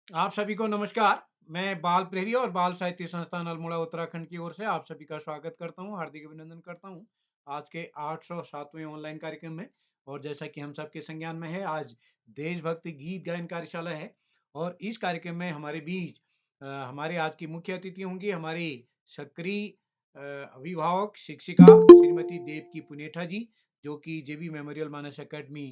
आप सभी को नमस्कार। मैं बाल प्रेरी और बाल साहित्य संस्थान अल्मोड़ा उत्तराखंड की ओर से आप सभी का स्वागत करता हूँ, हार्दिक अभिनंदन करता हूँ आज के 807वें ऑनलाइन कार्यक्रम में। और जैसा कि हम सबके संज्ञान में है, आज देशभक्ति गीत गायन कार्यशाला है और इस कार्यक्रम में हमारे बीच हमारे आज की मुख्य अतिथि होंगी हमारी सक्रिय अभिभावक शिक्षिका श्रीमती देवकी पुनेठा जी, जो कि जेबी मेमोरियल मानस अकेडमी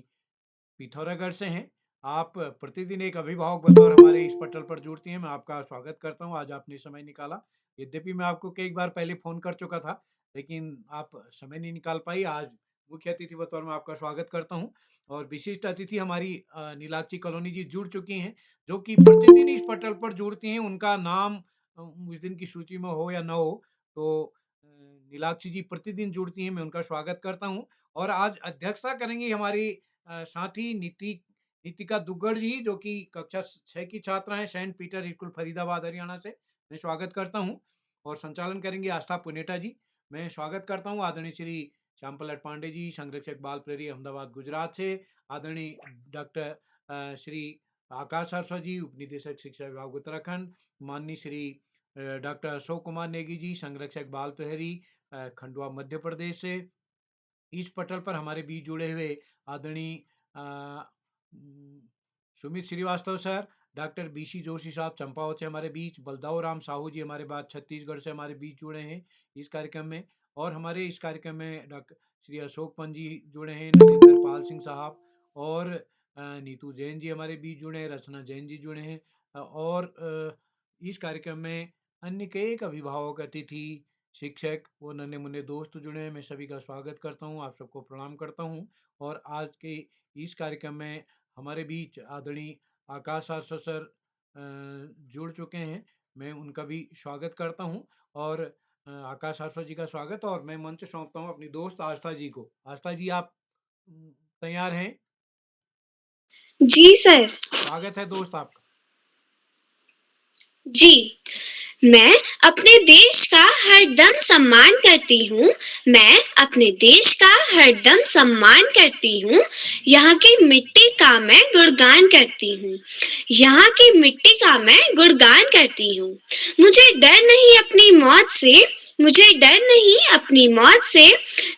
पिथौरागढ़ से हैं। आप प्रतिदिन एक अभिभावक बतौर हमारे इस पटल पर जुड़ती हैं। मैं आपका स्वागत करता हूँ, आज आपने समय निकाला। यद्यपि मैं आपको कई बार पहले फ़ोन कर चुका था, लेकिन आप समय नहीं निकाल पाई। आज मुख्य अतिथि बतौर मैं आपका स्वागत करता हूँ और विशिष्ट अतिथि हमारी नीलाक्षी कॉलोनी जी जुड़ चुकी हैं, जो कि प्रतिदिन इस पटल पर जुड़ती हैं। उनका नाम उस दिन की सूची में हो या ना हो, तो नीलाक्षी जी प्रतिदिन जुड़ती हैं, मैं उनका स्वागत करता हूँ। और आज अध्यक्षता करेंगी हमारी साथी नीतिका दुग्गड़ जी, जो कि कक्षा 6 की छात्रा हैं, saint Peter school Faridabad Haryana से। मैं स्वागत करता हूँ। और संचालन करेंगी आस्था पुनेठा जी। मैं स्वागत करता हूँ आदरणीय श्री श्याम पल्लट पांडे जी, संरक्षक बाल प्रेरी अहमदाबाद गुजरात से। आदरणीय डॉक्टर श्री आकाश सरस्वत जी, उपनिदेशक शिक्षा विभाग उत्तराखंड। माननीय श्री डॉक्टर अशोक कुमार नेगी जी, संरक्षक बाल प्रहरी खंडवा मध्य प्रदेश से। इस पटल पर हमारे बीच जुड़े हुए आदरणीय अ, उम, Sumit Shrivastava sir, doctor B C Joshi Champawat से हमारे बीच, बलदाऊ राम साहू जी हमारे बाद छत्तीसगढ़ से हमारे बीच जुड़े हैं इस कार्यक्रम में। और हमारे इस कार्यक्रम में डॉक्टर श्री अशोक पंत जी जुड़े हैं, नरेंद्र पाल सिंह साहब और नीतू जैन जी हमारे बीच जुड़े हैं, रचना जैन जी जुड़े हैं। और इस कार्यक्रम में अन्य कई एक अभिभावक, अतिथि, शिक्षक वो नन्हे-मुन्ने दोस्त जुड़े हैं। मैं सभी का स्वागत करता हूँ, आप सबको प्रणाम करता हूँ। और आज के इस कार्यक्रम में हमारे बीच आदरणीय आकाश आर्य सर जुड़ चुके हैं। मैं उनका भी स्वागत करता हूँ। और आकाश आर्य जी का स्वागत, और मैं मंच सौंपता हूँ अपनी दोस्त आस्था जी को। आस्था जी, आप तैयार हैं? जी सर। स्वागत है दोस्त आपका। जी, मैं अपने देश का हरदम सम्मान करती हूँ। मैं अपने देश का हरदम सम्मान करती हूँ। यहाँ की मिट्टी का मैं गुणगान करती हूँ। यहाँ की मिट्टी का मैं गुणगान करती हूँ। मुझे डर नहीं अपनी मौत से, मुझे डर नहीं अपनी मौत से।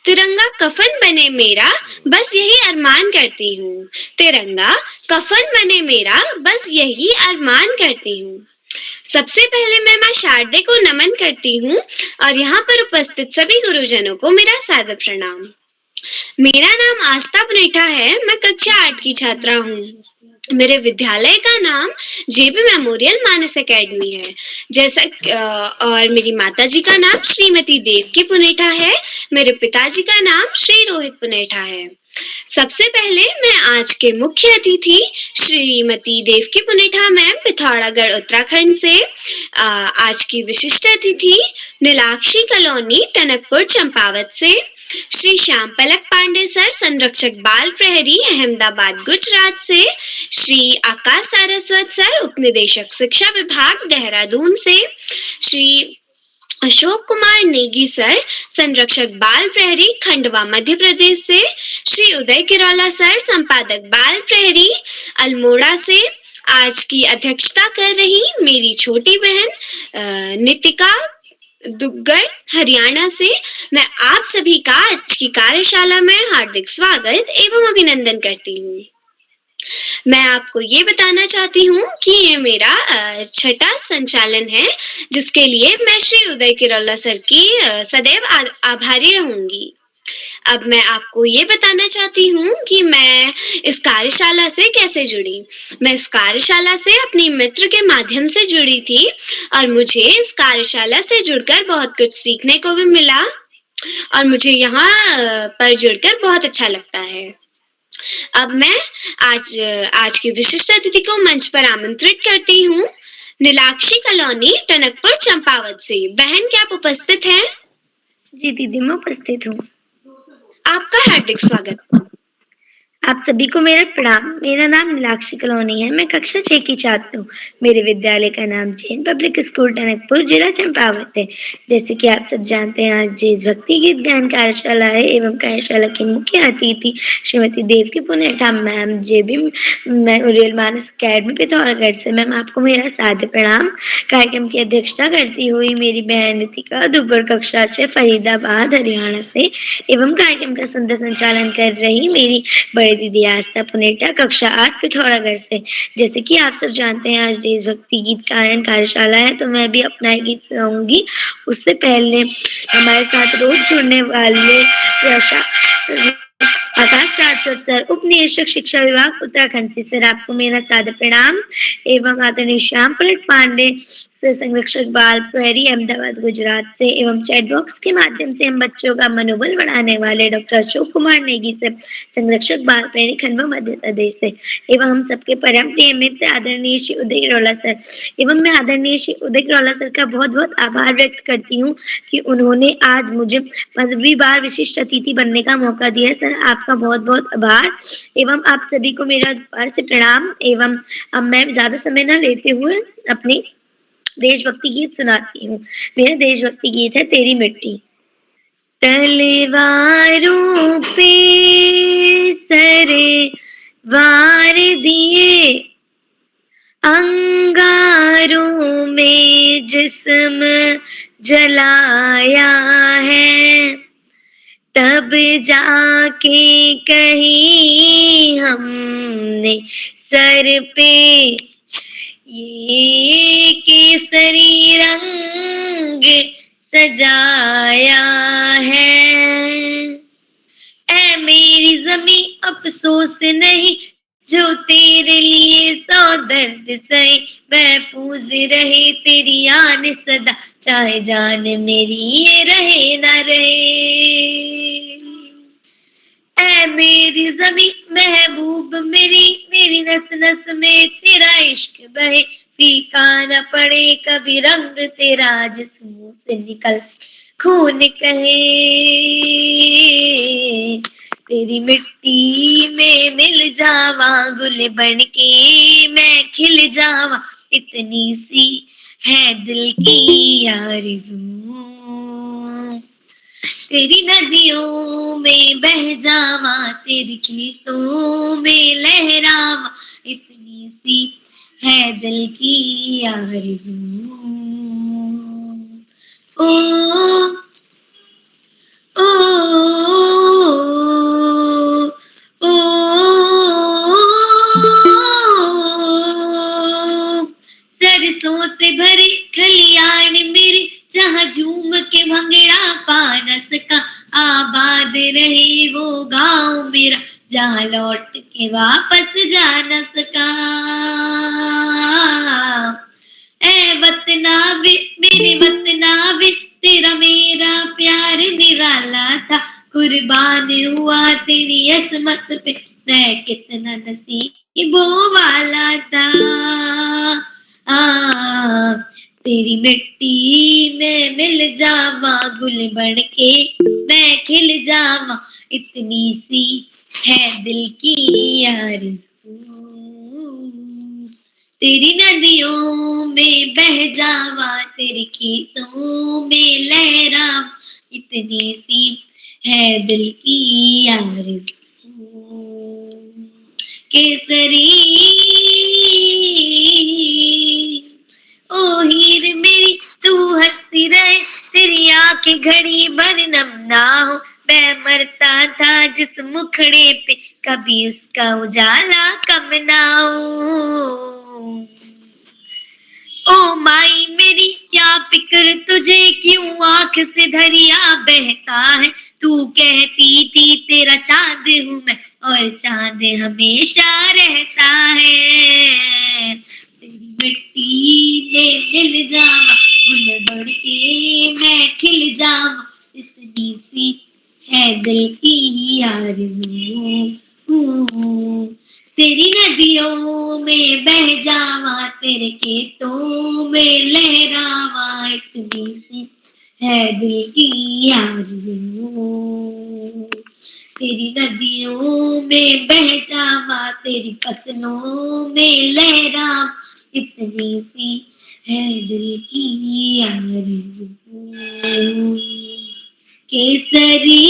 तिरंगा कफन बने मेरा, बस यही अरमान करती हूँ। तिरंगा कफन बने मेरा, बस यही अरमान करती हूँ। सबसे पहले मैं माँ शारदे को नमन करती हूँ और यहाँ पर उपस्थित सभी गुरुजनों को मेरा सादर प्रणाम। मेरा नाम आस्था पुनेठा है। मैं कक्षा 8 की छात्रा हूँ। मेरे विद्यालय का नाम जेबी मेमोरियल मानस एकेडमी है। और मेरी माताजी का नाम श्रीमती देवकी पुनेठा है। मेरे पिताजी का नाम श्री रोहित पुनेठा है। सबसे पहले मैं आज के मुख्य अतिथि श्रीमती देवकी पुनेठा मैम पिथौरागढ़ उत्तराखंड से, आज की विशिष्ट अतिथि नीलाक्षी कॉलोनी टनकपुर चंपावत से, श्री श्याम पलक पांडे सर संरक्षक बाल प्रहरी अहमदाबाद गुजरात से, श्री आकाश सारस्वत सर उपनिदेशक शिक्षा विभाग देहरादून से, श्री अशोक कुमार नेगी सर संरक्षक बाल प्रहरी खंडवा मध्य प्रदेश से, श्री उदय किरौला सर संपादक बाल प्रहरी अल्मोड़ा से। आज की अध्यक्षता कर रही मेरी छोटी बहन नितिका दुग्गड़ हरियाणा से। मैं आप सभी का आज की कार्यशाला में हार्दिक स्वागत एवं अभिनंदन करती हूँ। मैं आपको ये बताना चाहती हूँ कि ये मेरा छठा संचालन है, जिसके लिए मैं श्री उदय किरौला सर की सदैव आभारी रहूंगी। अब मैं आपको ये बताना चाहती हूँ कि मैं इस कार्यशाला से कैसे जुड़ी। मैं इस कार्यशाला से अपनी मित्र के माध्यम से जुड़ी थी और मुझे इस कार्यशाला से जुड़कर बहुत कुछ सीखने को भी मिला और मुझे यहाँ पर जुड़कर बहुत अच्छा लगता है। अब मैं आज की विशिष्ट अतिथि को मंच पर आमंत्रित करती हूँ। नीलाक्षी कॉलोनी टनकपुर चंपावत से। बहन, क्या आप उपस्थित हैं? जी दीदी, मैं उपस्थित हूँ। आपका हार्दिक स्वागत। आप सभी को मेरा प्रणाम। मेरा नाम नीलाक्षी कलोनी है। मैं कक्षा 6 की छात्र हूँ। मेरे विद्यालय का नाम जैन पब्लिक स्कूल टनकपुर, जिला चंपावत है। जैसे कि आप सब जानते हैं, आज देशभक्ति गीत गायन कार्यशाला है एवं कार्यशाला की मुख्य अतिथि श्रीमती देवकी पुनेठा मैम, जेबी मेमोरियल मानस अकेडमी पिथौरागढ़ से। मैम, आपको मेरा सादर प्रणाम। कार्यक्रम की अध्यक्षता करती हुई मेरी बहन नितिका दुग्गड़, कक्षा 6 फरीदाबाद हरियाणा से एवं कार्यक्रम का सुंदर संचालन कर रही मेरी बड़ी दीदी आस्था पुनेटा, कक्षा 8 पिथौरागढ़ से। जैसे कि आप सब जानते हैं, आज देशभक्ति गीत गायन कार्यशाला है, तो मैं भी अपना एक गीत गाऊंगी। उससे पहले हमारे साथ रोज जुड़ने वाले आकाश राजपूत सर, उप निदेशक शिक्षा विभाग उत्तराखंड से। सर, आपको मेरा सादर प्रणाम एवं आदरणीय श्याम प्रसाद पांडे सर, संरक्षक बाल प्रहरी अहमदाबाद गुजरात से एवं चैट बॉक्स के माध्यम से हम बच्चों का मनोबल बढ़ाने वाले डॉक्टर अशोक कुमार नेगी से, संरक्षक बाल प्रहरी खंडवा मध्य प्रदेश से एवं हम सबके परम नियमित आदरणीय श्री उदय ग्रोला सर एवं मैं आदरणीय श्री उदय ग्रोला सर का बहुत बहुत आभार व्यक्त करती हूँ कि उन्होंने आज मुझे 15वीं बार विशिष्ट अतिथि बनने का मौका दिया। सर, आपका बहुत बहुत आभार एवं आप सभी को मेरा बार से प्रणाम एवं अब मैं ज्यादा समय न लेते हुए अपनी देशभक्ति गीत सुनाती हूँ। मेरा देशभक्ति गीत है तेरी मिट्टी। तलवारों पे सरे वार दिए, अंगारों में जिस्म जलाया है, तब जाके कहीं हमने सर पे ये केसरी रंग सजाया है। ऐ मेरी ज़मीं अफ़सोस नहीं, जो तेरे लिए सौ दर्द सहे, महफूज रहे तेरी आन सदा, चाहे जान मेरी ये रहे ना रहे। ऐ मेरी ज़मीं महबूब मेरी, मेरी नस नस में तेरा इश्क बहे, फीका न पड़े कभी रंग तेरा, जिस मुंह से निकल खून कहे। तेरी मिट्टी में मिल जावा, गुल बन के मैं खिल जावा, इतनी सी है दिल की आरज़ू। तेरी नदियों में बह जावा, तेरी खेतों में लहरावा, इतनी सी है दिल की आरज़ू। ओ ओ ओ सरसों से भरे खलियान मेरी, जहाँ झूम के भंगड़ा पा न सका, आबाद रहे वो गाँव मेरा, जहाँ लौट के वापस जा न सका। ऐ वतना वे मेरे वतना वे, तेरा मेरा प्यार निराला था, कुर्बान हुआ तेरी असमत पे, मैं कितना नसीबों वाला था। तेरी मिट्टी में मिल जावा, गुल बन के मैं खिल जावा, इतनी सी है दिल की आरज़ू। तेरी नदियों में बह जावा, तेरे खेतों में लहरावा, इतनी सी है दिल की आरज़ू। केसरी ओ हीर मेरी तू हंसती रहे, तेरी आंखें घड़ी भर नम ना हो, मैं मरता था जिस मुखड़े पे, कभी उसका उजाला कम ना हो। ओ माई मेरी क्या फिक्र तुझे, क्यों आंख से दरिया बहता है, तू कहती थी तेरा चांद हूँ मैं, और चांद हमेशा रहता है। तेरी मिट्टी में मिल जावा, गुल बढ़ के मैं खिल जावा, इतनी सी है दिल की आरज़ू। तेरी नदियों में बह जावा, तेरे खेतों में लहरावा, इतनी सी है दिल की आरज़ू। तेरी नदियों में बह जावा, तेरी फसलों में लहरावा, इतनी सी है दिल की आरज़ू केसरी।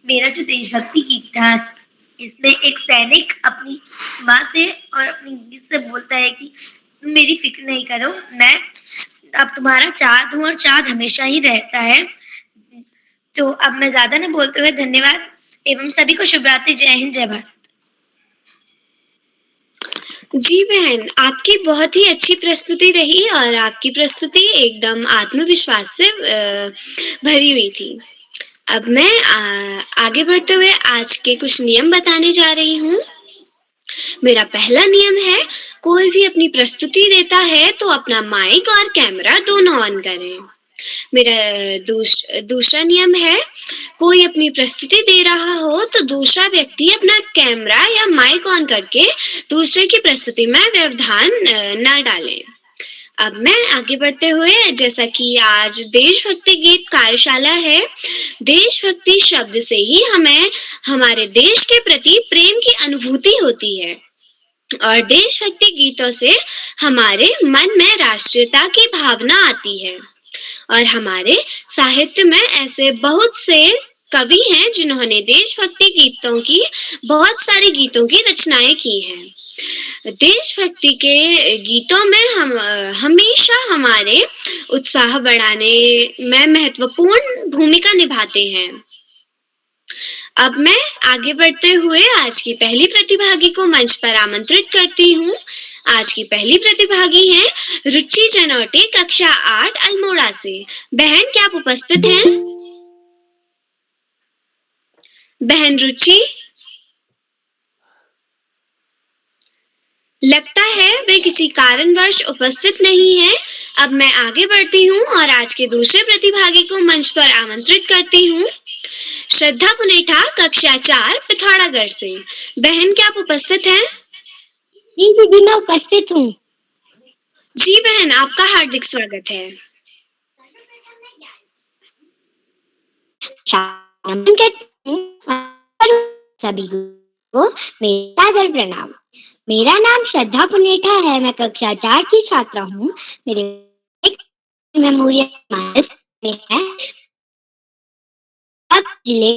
मेरा जो देशभक्ति गीत था, इसमें एक सैनिक अपनी माँ से और अपनी बीवी से बोलता है कि मेरी फिक्र नहीं करो, मैं अब तुम्हारा चाँद हूँ और चाँद हमेशा ही रहता है। तो अब मैं ज़्यादा ना बोलते हुए धन्यवाद एवं सभी को शुभ रात्रि। जय हिंद, जय भारत। जी बहन, आपकी बहुत ही अच्छी प्रस्तुति रही और आपकी प्रस्तुति एकदम आत्मविश्वास से भरी हुई थी। अब मैं आगे बढ़ते हुए आज के कुछ नियम बताने जा रही हूँ। मेरा पहला नियम है, कोई भी अपनी प्रस्तुति देता है तो अपना माइक और कैमरा दोनों ऑन करें। मेरा दूसरा नियम है, कोई अपनी प्रस्तुति दे रहा हो तो दूसरा व्यक्ति अपना कैमरा या माइक ऑन करके दूसरे की प्रस्तुति में व्यवधान न डालें। अब मैं आगे बढ़ते हुए, जैसा कि आज देशभक्ति गीत कार्यशाला है, देशभक्ति शब्द से ही हमें हमारे देश के प्रति प्रेम की अनुभूति होती है और देशभक्ति गीतों से हमारे मन में राष्ट्रीयता की भावना आती है। और हमारे साहित्य में ऐसे बहुत से कवि हैं जिन्होंने देशभक्ति गीतों की बहुत सारे गीतों की रचनाएं की हैं। देशभक्ति के गीतों में हम हमेशा हमारे उत्साह बढ़ाने में महत्वपूर्ण भूमिका निभाते हैं। अब मैं आगे बढ़ते हुए आज की पहली प्रतिभागी को मंच पर आमंत्रित करती हूँ। आज की पहली प्रतिभागी हैं रुचि जनौटे, कक्षा 8 अल्मोड़ा से। बहन, क्या आप उपस्थित हैं? बहन रुचि, लगता है वे किसी कारणवश उपस्थित नहीं है। अब मैं आगे बढ़ती हूँ और आज के दूसरे प्रतिभागी को मंच पर आमंत्रित करती हूँ। श्रद्धा पुनेठा, कक्षा 4 पिथौरागढ़ से। बहन, क्या आप उपस्थित हैं? जी दीदी, मैं उपस्थित हूँ। जी बहन, आपका हार्दिक स्वागत है। सभी को मेरा सादर प्रणाम। मेरा नाम श्रद्धा पुनेठा है। मैं कक्षा 4 की छात्रा हूँ। मेरे मेमोरियल में है अब जिले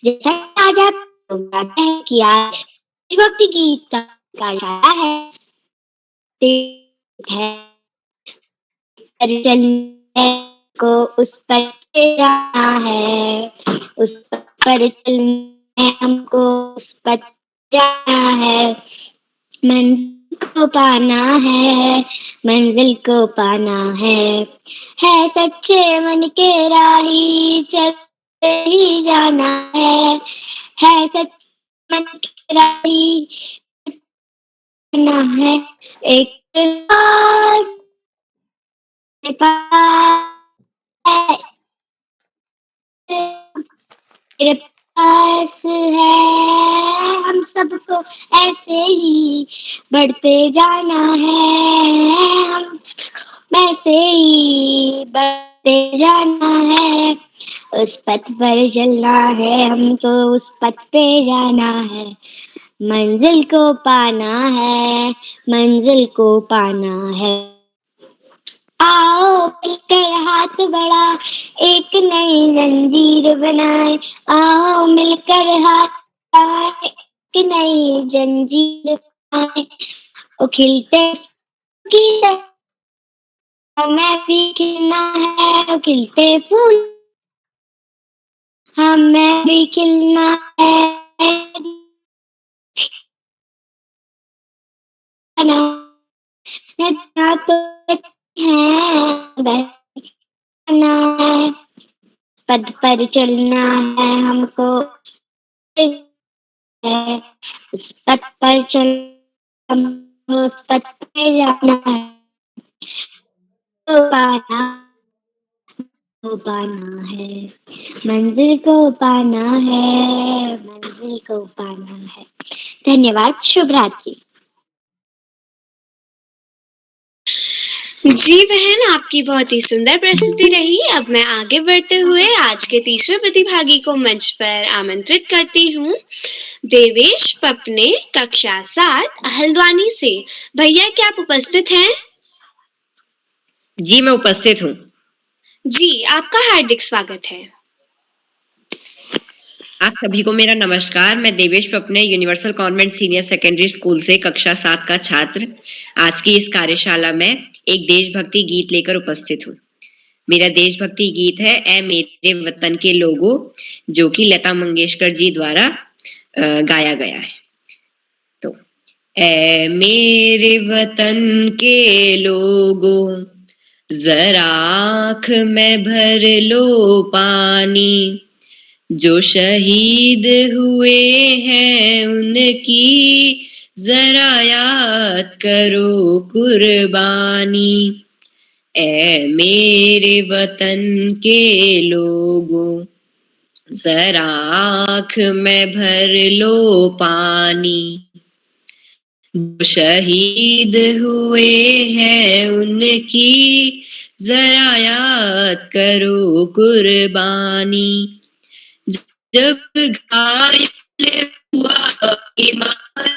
जैसा आज आप बताते हैं कि आज देशभक्ति गीत का कार्यशाला है को उस पर जाना है, उस पर चलना हमको, उस पर जाना है, मंजिल को पाना है, मंजिल को पाना है सच्चे मन के राही चलते ही जाना है सच्चे मन के राही जाना है। एक मेरे पास है, हम सबको ऐसे ही बढ़ते जाना है, हम ऐसे ही बढ़ते जाना है, उस पथ पर चलना है, हमको उस पथ पे जाना है, मंजिल को पाना है, मंजिल को पाना है। आओ मिलकर हाथ बढ़ा एक नई जंजीर बनाए, आओ मिलकर हाथ बढ़ाए एक नई जंजीर बनाए, ओ खिलते की हमें भी खिलना है, खिलते फूल हमें भी खिलना है, तो है पद पर चलना है हमको, उस पद पर चल हमको उस पद पे जाना है, तो पाना है, मंजिल को पाना है, मंजिल को पाना है। धन्यवाद। शुभ रात्रि। जी बहन, आपकी बहुत ही सुंदर प्रस्तुति रही। अब मैं आगे बढ़ते हुए आज के तीसरे प्रतिभागी को मंच पर आमंत्रित करती हूँ। देवेश पपने, कक्षा 7, हल्द्वानी से। भैया, क्या आप उपस्थित हैं? जी, मैं उपस्थित हूँ। जी, आपका हार्दिक स्वागत है। आप सभी को मेरा नमस्कार। मैं Devesh Papne universal convent senior secondary school से कक्षा 7 का छात्र आज की इस कार्यशाला में एक देशभक्ति गीत लेकर उपस्थित हूँ। मेरा देशभक्ति गीत है ऐ मेरे वतन के लोगों, जो कि लता मंगेशकर जी द्वारा गाया गया है। तो ऐ मेरे वतन के लोगों, जरा आँख में भर लो पानी, जो शहीद हुए हैं उनकी जरा याद करो कुर्बानी। ऐ मेरे वतन के लोगों, जरा आँख में भर लो पानी, जो शहीद हुए हैं उनकी जरा याद करो कुर्बानी। जब घायल हुआ ईमान,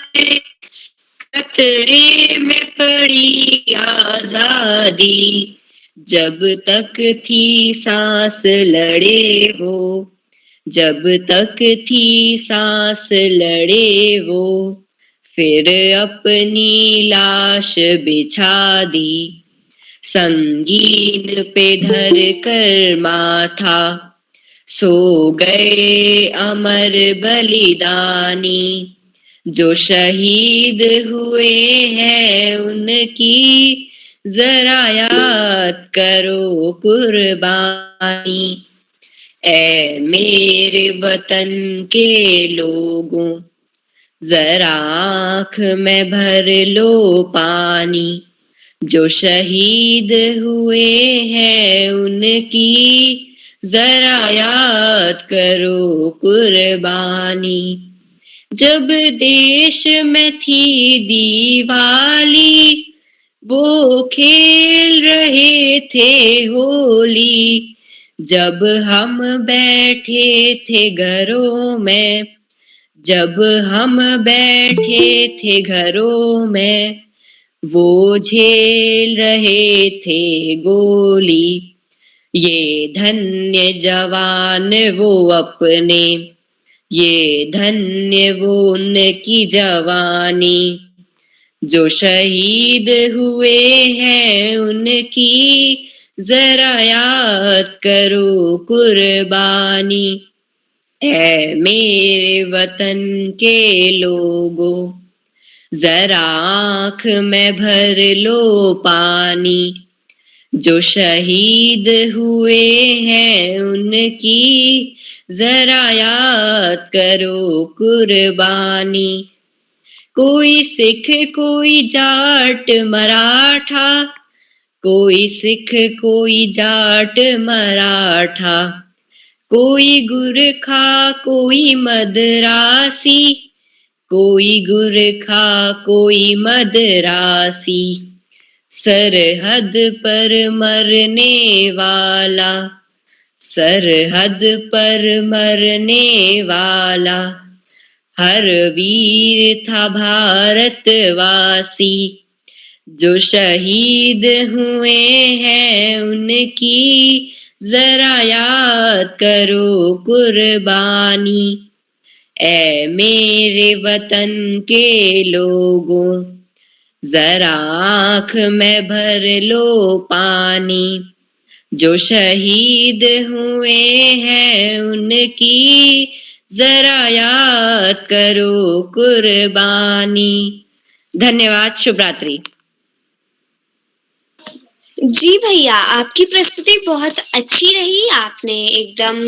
खतरे में पड़ी आजादी, जब तक थी सांस लड़े वो, जब तक थी सांस लड़े वो, फिर अपनी लाश बिछा दी, संगीन पे धर कर माथा, सो गए अमर बलिदानी, जो शहीद हुए हैं उनकी जरा याद करो कुर्बानी। ऐ मेरे वतन के लोगों, जरा आँख में भर लो पानी, जो शहीद हुए हैं उनकी जरा याद करो कुर्बानी। जब देश में थी दिवाली, वो खेल रहे थे होली, जब हम बैठे थे घरों में, जब हम बैठे थे घरों में, वो झेल रहे थे गोली। ये धन्य जवान वो अपने, ये धन्य वो उनकी जवानी, जो शहीद हुए हैं उनकी जरा याद करो कुर्बानी। ऐ मेरे वतन के लोगों, जरा आँख में भर लो पानी, जो शहीद हुए हैं उनकी जरा याद करो कुर्बानी। कोई सिख कोई जाट मराठा, कोई सिख कोई जाट मराठा, कोई गुरखा कोई मदरासी, कोई गुरखा कोई मदरासी, सरहद पर मरने वाला, सरहद पर मरने वाला, हर वीर था भारतवासी, जो शहीद हुए हैं उनकी जरा याद करो कुर्बानी। ऐ मेरे वतन के लोगों, जरा आँख में भर लो पानी, जो शहीद हुए हैं उनकी जरा याद करो कुर्बानी। धन्यवाद। शुभ रात्रि। जी भैया, आपकी प्रस्तुति बहुत अच्छी रही। आपने एकदम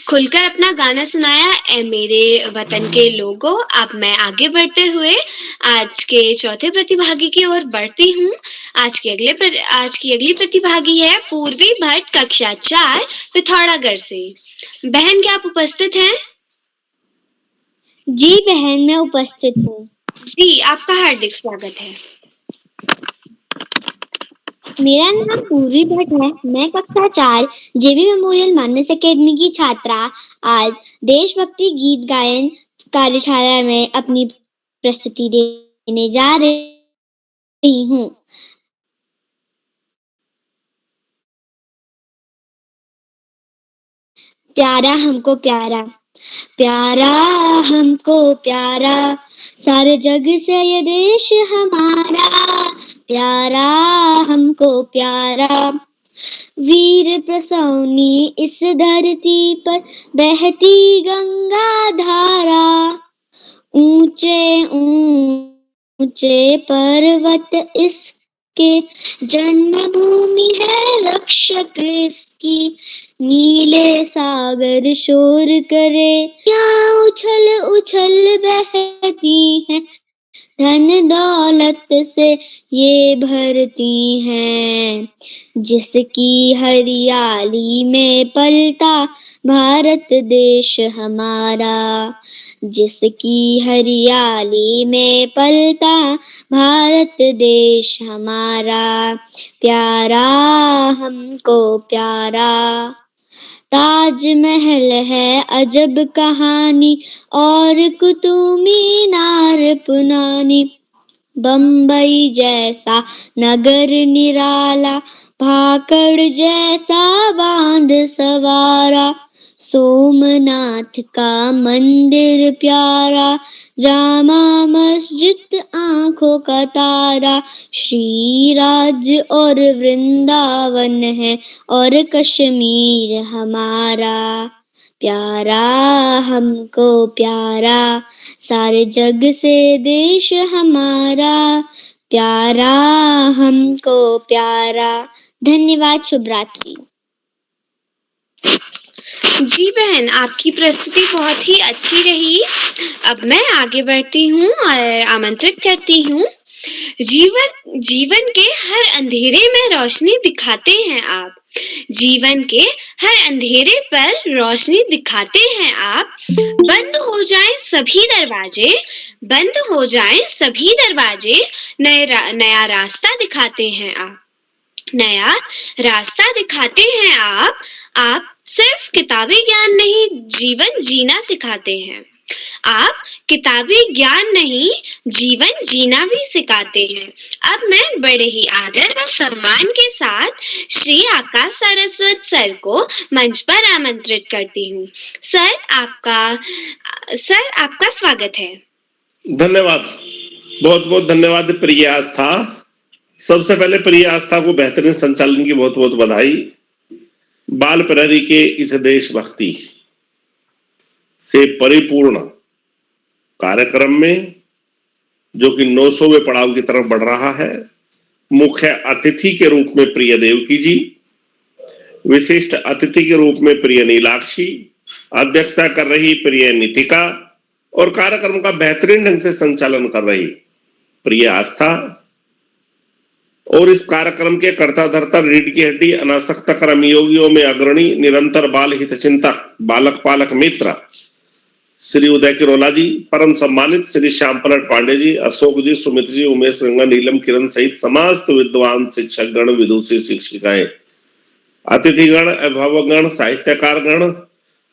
खुलकर अपना गाना सुनाया, ऐ मेरे वतन के लोगों। अब मैं आगे बढ़ते हुए आज के चौथे प्रतिभागी की ओर बढ़ती हूँ। आज की अगली प्रतिभागी है पूर्वी भट्ट, कक्षा 4, पिथौरागढ़ से। बहन, क्या आप उपस्थित हैं? जी बहन, मैं उपस्थित हूँ। जी, आपका हार्दिक स्वागत है। मेरा नाम पूर्वी भट्ट है। मैं कक्षा 4 जेबी मेमोरियल मानस एकेडमी की छात्रा आज देशभक्ति गीत गायन कार्यशाला में अपनी प्रस्तुति देने जा रही हूँ। प्यारा हमको प्यारा, प्यारा हमको प्यारा, सारे जग से ये देश हमारा, प्यारा हमको प्यारा। वीर प्रसौनी इस धरती पर बहती गंगा धारा, ऊंचे ऊंचे पर्वत इसके जन्मभूमि है, रक्षक इसकी नीले सागर शोर करे, यहाँ उछल उछल बहती है, धन दौलत से ये भरती हैं, जिसकी हरियाली में पलता भारत देश हमारा, जिसकी हरियाली में पलता भारत देश हमारा, प्यारा हमको प्यारा। ताजमहल है अजब कहानी और कुतुब मीनार पुरानी, बम्बई जैसा नगर निराला, भाकड़ जैसा बांध सवारा, सोमनाथ का मंदिर प्यारा, जामा मस्जिद आंखों का तारा, श्री राज्य और वृंदावन है और कश्मीर हमारा, प्यारा हमको प्यारा, सारे जग से देश हमारा, प्यारा हमको प्यारा। धन्यवाद। शुभ रात्रि। जी बहन, आपकी प्रस्तुति बहुत ही अच्छी रही। अब मैं आगे बढ़ती हूँ और आमंत्रित करती हूँ। जीवन के हर अंधेरे में रोशनी दिखाते हैं आप, जीवन के हर अंधेरे पर रोशनी दिखाते हैं आप। बंद हो जाएं सभी दरवाजे, बंद हो जाएं सभी दरवाजे, नया रास्ता दिखाते हैं आप, नया रास्ता दिखाते हैं आप सिर्फ किताबी ज्ञान नहीं, जीवन जीना सिखाते हैं। आप किताबी ज्ञान नहीं, जीवन जीना भी सिखाते हैं। अब मैं बड़े ही आदर व सम्मान के साथ श्री आकाश सारस्वत सर को मंच पर आमंत्रित करती हूँ। सर आपका स्वागत है। धन्यवाद, बहुत बहुत धन्यवाद प्रिय आस्था। सबसे पहले प्रिय आस्था को बेहतरीन संचालन की बहुत बहुत बधाई। बाल प्रहरी के इस देशभक्ति से परिपूर्ण कार्यक्रम में, जो कि 900वें पड़ाव की तरफ बढ़ रहा है, मुख्य अतिथि के रूप में प्रिय देवकी जी, विशिष्ट अतिथि के रूप में प्रिय नीलाक्षी, अध्यक्षता कर रही प्रिय नितिका और कार्यक्रम का बेहतरीन ढंग से संचालन कर रही प्रिय आस्था, और इस कार्यक्रम के कर्ता धर्ता, रीढ़ की हड्डी, अनासक्त कर्मयोगियों में अग्रणी, निरंतर बाल हित चिंतक, बालक पालक मित्र श्री उदय किरोला जी, परम सम्मानित श्री श्याम पलट पांडे जी, अशोक जी, सुमित जी, उमेश गंगा, नीलम किरण सहित समस्त विद्वान शिक्षक गण, विदुषी शिक्षिकाएं, अतिथिगण, अभिभावकगण, साहित्यकार गण,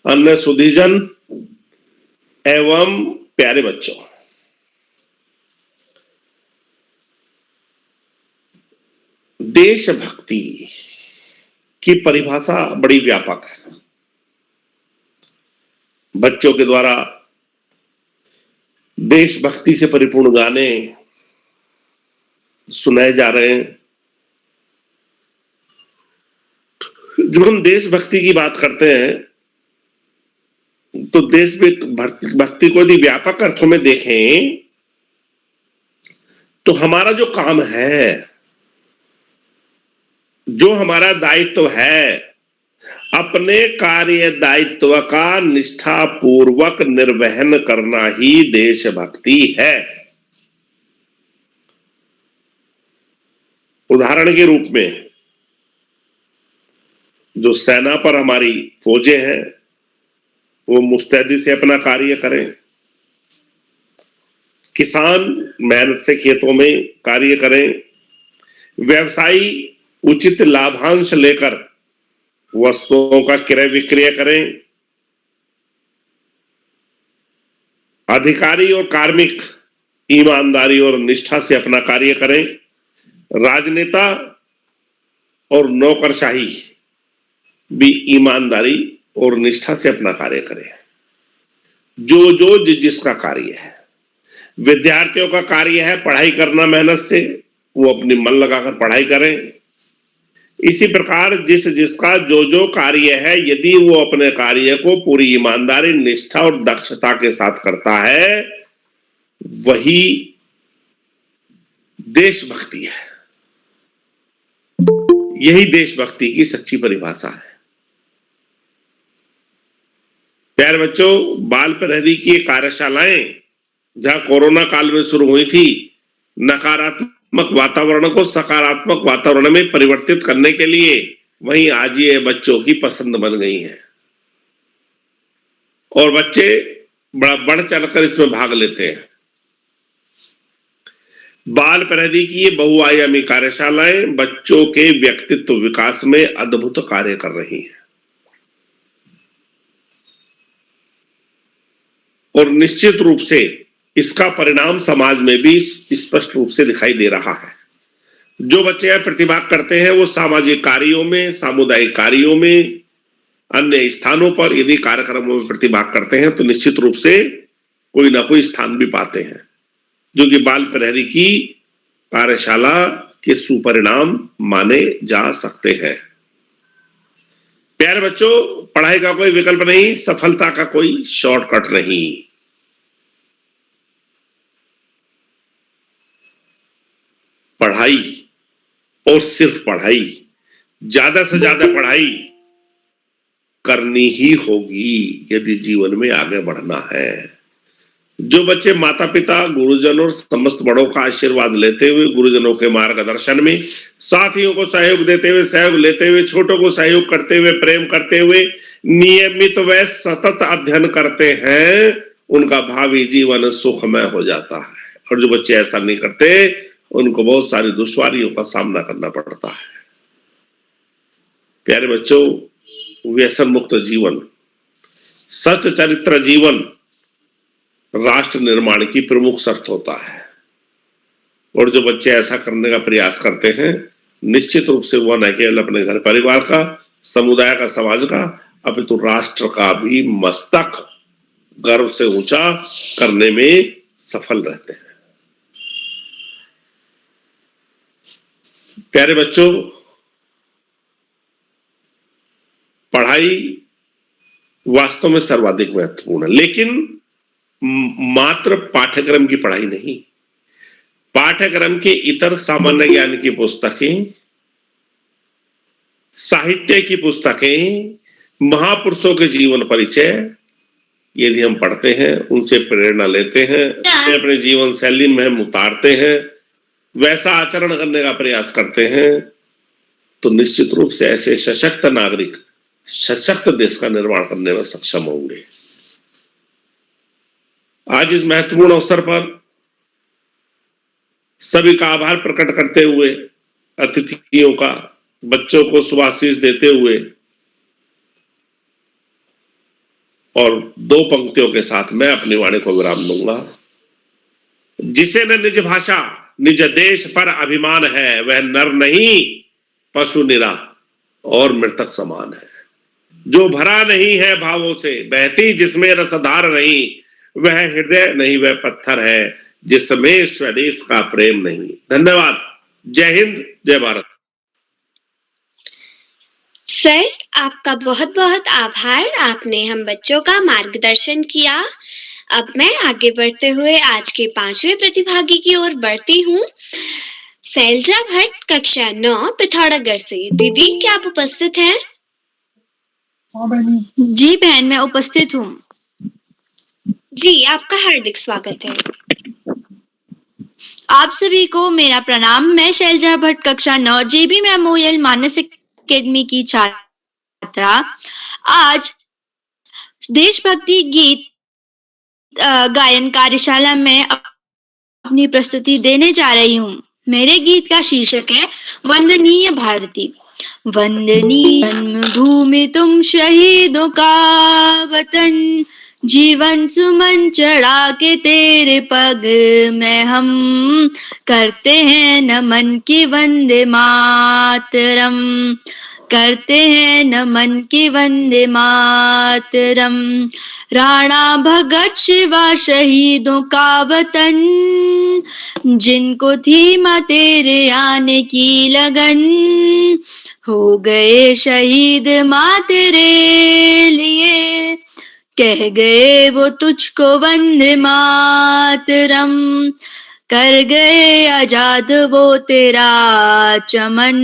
अन्य सुधीजन एवं प्यारे बच्चों, देशभक्ति की परिभाषा बड़ी व्यापक है। बच्चों के द्वारा देशभक्ति से परिपूर्ण गाने सुनाए जा रहे हैं। जब हम देशभक्ति की बात करते हैं तो देशभक्ति को यदि व्यापक अर्थों में देखें तो हमारा जो काम है, जो हमारा दायित्व है, अपने कार्य दायित्व का निष्ठापूर्वक निर्वहन करना ही देशभक्ति है। उदाहरण के रूप में जो सेना पर हमारी फौजें हैं वो मुस्तैदी से अपना कार्य करें, किसान मेहनत से खेतों में कार्य करें, व्यवसायी उचित लाभांश लेकर वस्तुओं का क्रय विक्रय करें। अधिकारी और कार्मिक ईमानदारी और निष्ठा से अपना कार्य करें। राजनेता और नौकरशाही भी ईमानदारी और निष्ठा से अपना कार्य करें। जो जिसका कार्य है, विद्यार्थियों का कार्य है पढ़ाई करना मेहनत से, वो अपनी मन लगाकर पढ़ाई करें। इसी प्रकार जिसका जो कार्य है, यदि वो अपने कार्य को पूरी ईमानदारी, निष्ठा और दक्षता के साथ करता है, वही देशभक्ति है। यही देशभक्ति की सच्ची परिभाषा है। प्यारे बच्चों, बाल प्रहरी की कार्यशालाएं जहां कोरोना काल में शुरू हुई थी, नकारात्मक वातावरण को सकारात्मक वातावरण में परिवर्तित करने के लिए, वहीं आज ये बच्चों की पसंद बन गई है और बच्चे बड़ा बढ़ चढ़कर इसमें भाग लेते हैं। बाल प्रहरी की ये बहुआयामी कार्यशालाएं बच्चों के व्यक्तित्व विकास में अद्भुत कार्य कर रही हैं और निश्चित रूप से इसका परिणाम समाज में भी स्पष्ट रूप से दिखाई दे रहा है। जो बच्चे प्रतिभा करते हैं वो सामाजिक कार्यों में, सामुदायिक कार्यों में, अन्य स्थानों पर यदि कार्यक्रमों में प्रतिभा करते हैं तो निश्चित रूप से कोई ना कोई स्थान भी पाते हैं, जो कि बाल प्रहरी की कार्यशाला के सुपरिणाम माने जा सकते हैं। प्यारे बच्चों, पढ़ाई का कोई विकल्प नहीं, सफलता का कोई शॉर्टकट नहीं। पढ़ाई और सिर्फ पढ़ाई, ज्यादा से ज्यादा पढ़ाई करनी ही होगी यदि जीवन में आगे बढ़ना है। जो बच्चे माता पिता, गुरुजन और समस्त बड़ों का आशीर्वाद लेते हुए, गुरुजनों के मार्गदर्शन में, साथियों को सहयोग देते हुए, सहयोग लेते हुए, छोटों को सहयोग करते हुए, प्रेम करते हुए, नियमित व सतत अध्ययन करते हैं, उनका भावी जीवन सुखमय हो जाता है। और जो बच्चे ऐसा नहीं करते, उनको बहुत सारी दुश्वारियों का सामना करना पड़ता है। प्यारे बच्चों, व्यसन मुक्त जीवन, सच्च चरित्र जीवन राष्ट्र निर्माण की प्रमुख शर्त होता है और जो बच्चे ऐसा करने का प्रयास करते हैं, निश्चित रूप से वह न केवल अपने घर परिवार का, समुदाय का, समाज का, अपितु राष्ट्र का भी मस्तक गर्व से ऊंचा करने में सफल रहते हैं। प्यारे बच्चों, पढ़ाई वास्तव में सर्वाधिक महत्वपूर्ण है, लेकिन मात्र पाठ्यक्रम की पढ़ाई नहीं, पाठ्यक्रम के इतर सामान्य ज्ञान की पुस्तकें, साहित्य की पुस्तकें, महापुरुषों के जीवन परिचय यदि हम पढ़ते हैं, उनसे प्रेरणा लेते हैं, अपने जीवन शैली में हम उतारते हैं, वैसा आचरण करने का प्रयास करते हैं, तो निश्चित रूप से ऐसे सशक्त नागरिक सशक्त देश का निर्माण करने में सक्षम होंगे। आज इस महत्वपूर्ण अवसर पर सभी का आभार प्रकट करते हुए, अतिथियों का, बच्चों को शुभाशीष देते हुए और दो पंक्तियों के साथ मैं अपनी वाणी को विराम दूंगा। जिसे न निज भाषा निज देश पर अभिमान है, वह नर नहीं पशु निरा और मृतक समान है। जो भरा नहीं है भावों से, बहती जिसमें रसधार नहीं, वह हृदय नहीं, वह पत्थर है जिसमें स्वदेश का प्रेम नहीं। धन्यवाद। जय हिंद, जय भारत। सर, आपका बहुत बहुत आभार। आपने हम बच्चों का मार्गदर्शन किया। अब मैं आगे बढ़ते हुए आज के 5वें प्रतिभागी की ओर बढ़ती हूँ। शैलजा भट्ट, कक्षा 9, पिथौरागढ़ से। दीदी, क्या आप उपस्थित हैं? जी बहन, मैं उपस्थित हूँ। जी, आपका हार्दिक स्वागत है। आप सभी को मेरा प्रणाम। मैं शैलजा भट्ट, कक्षा 9, जेबी मेमोरियल मानस एकेडमी की छात्रा आज देशभक्ति गीत गायन कार्यशाला में अपनी प्रस्तुति देने जा रही हूँ। मेरे गीत का शीर्षक है वंदनीय भारती। वंदनीय जन्मभूमि तुम शहीदों का वतन, जीवन सुमन चढ़ा के तेरे पग में हम करते हैं नमन की वंदे मातरम, करते हैं नमन की वंदे मातरम। राणा भगत शिवा शहीदों का वतन, जिनको थी माँ तेरे आने की लगन, हो गए शहीद माँ तेरे लिए, कह गए वो तुझको वंदे मातरम, कर गए आजाद वो तेरा चमन,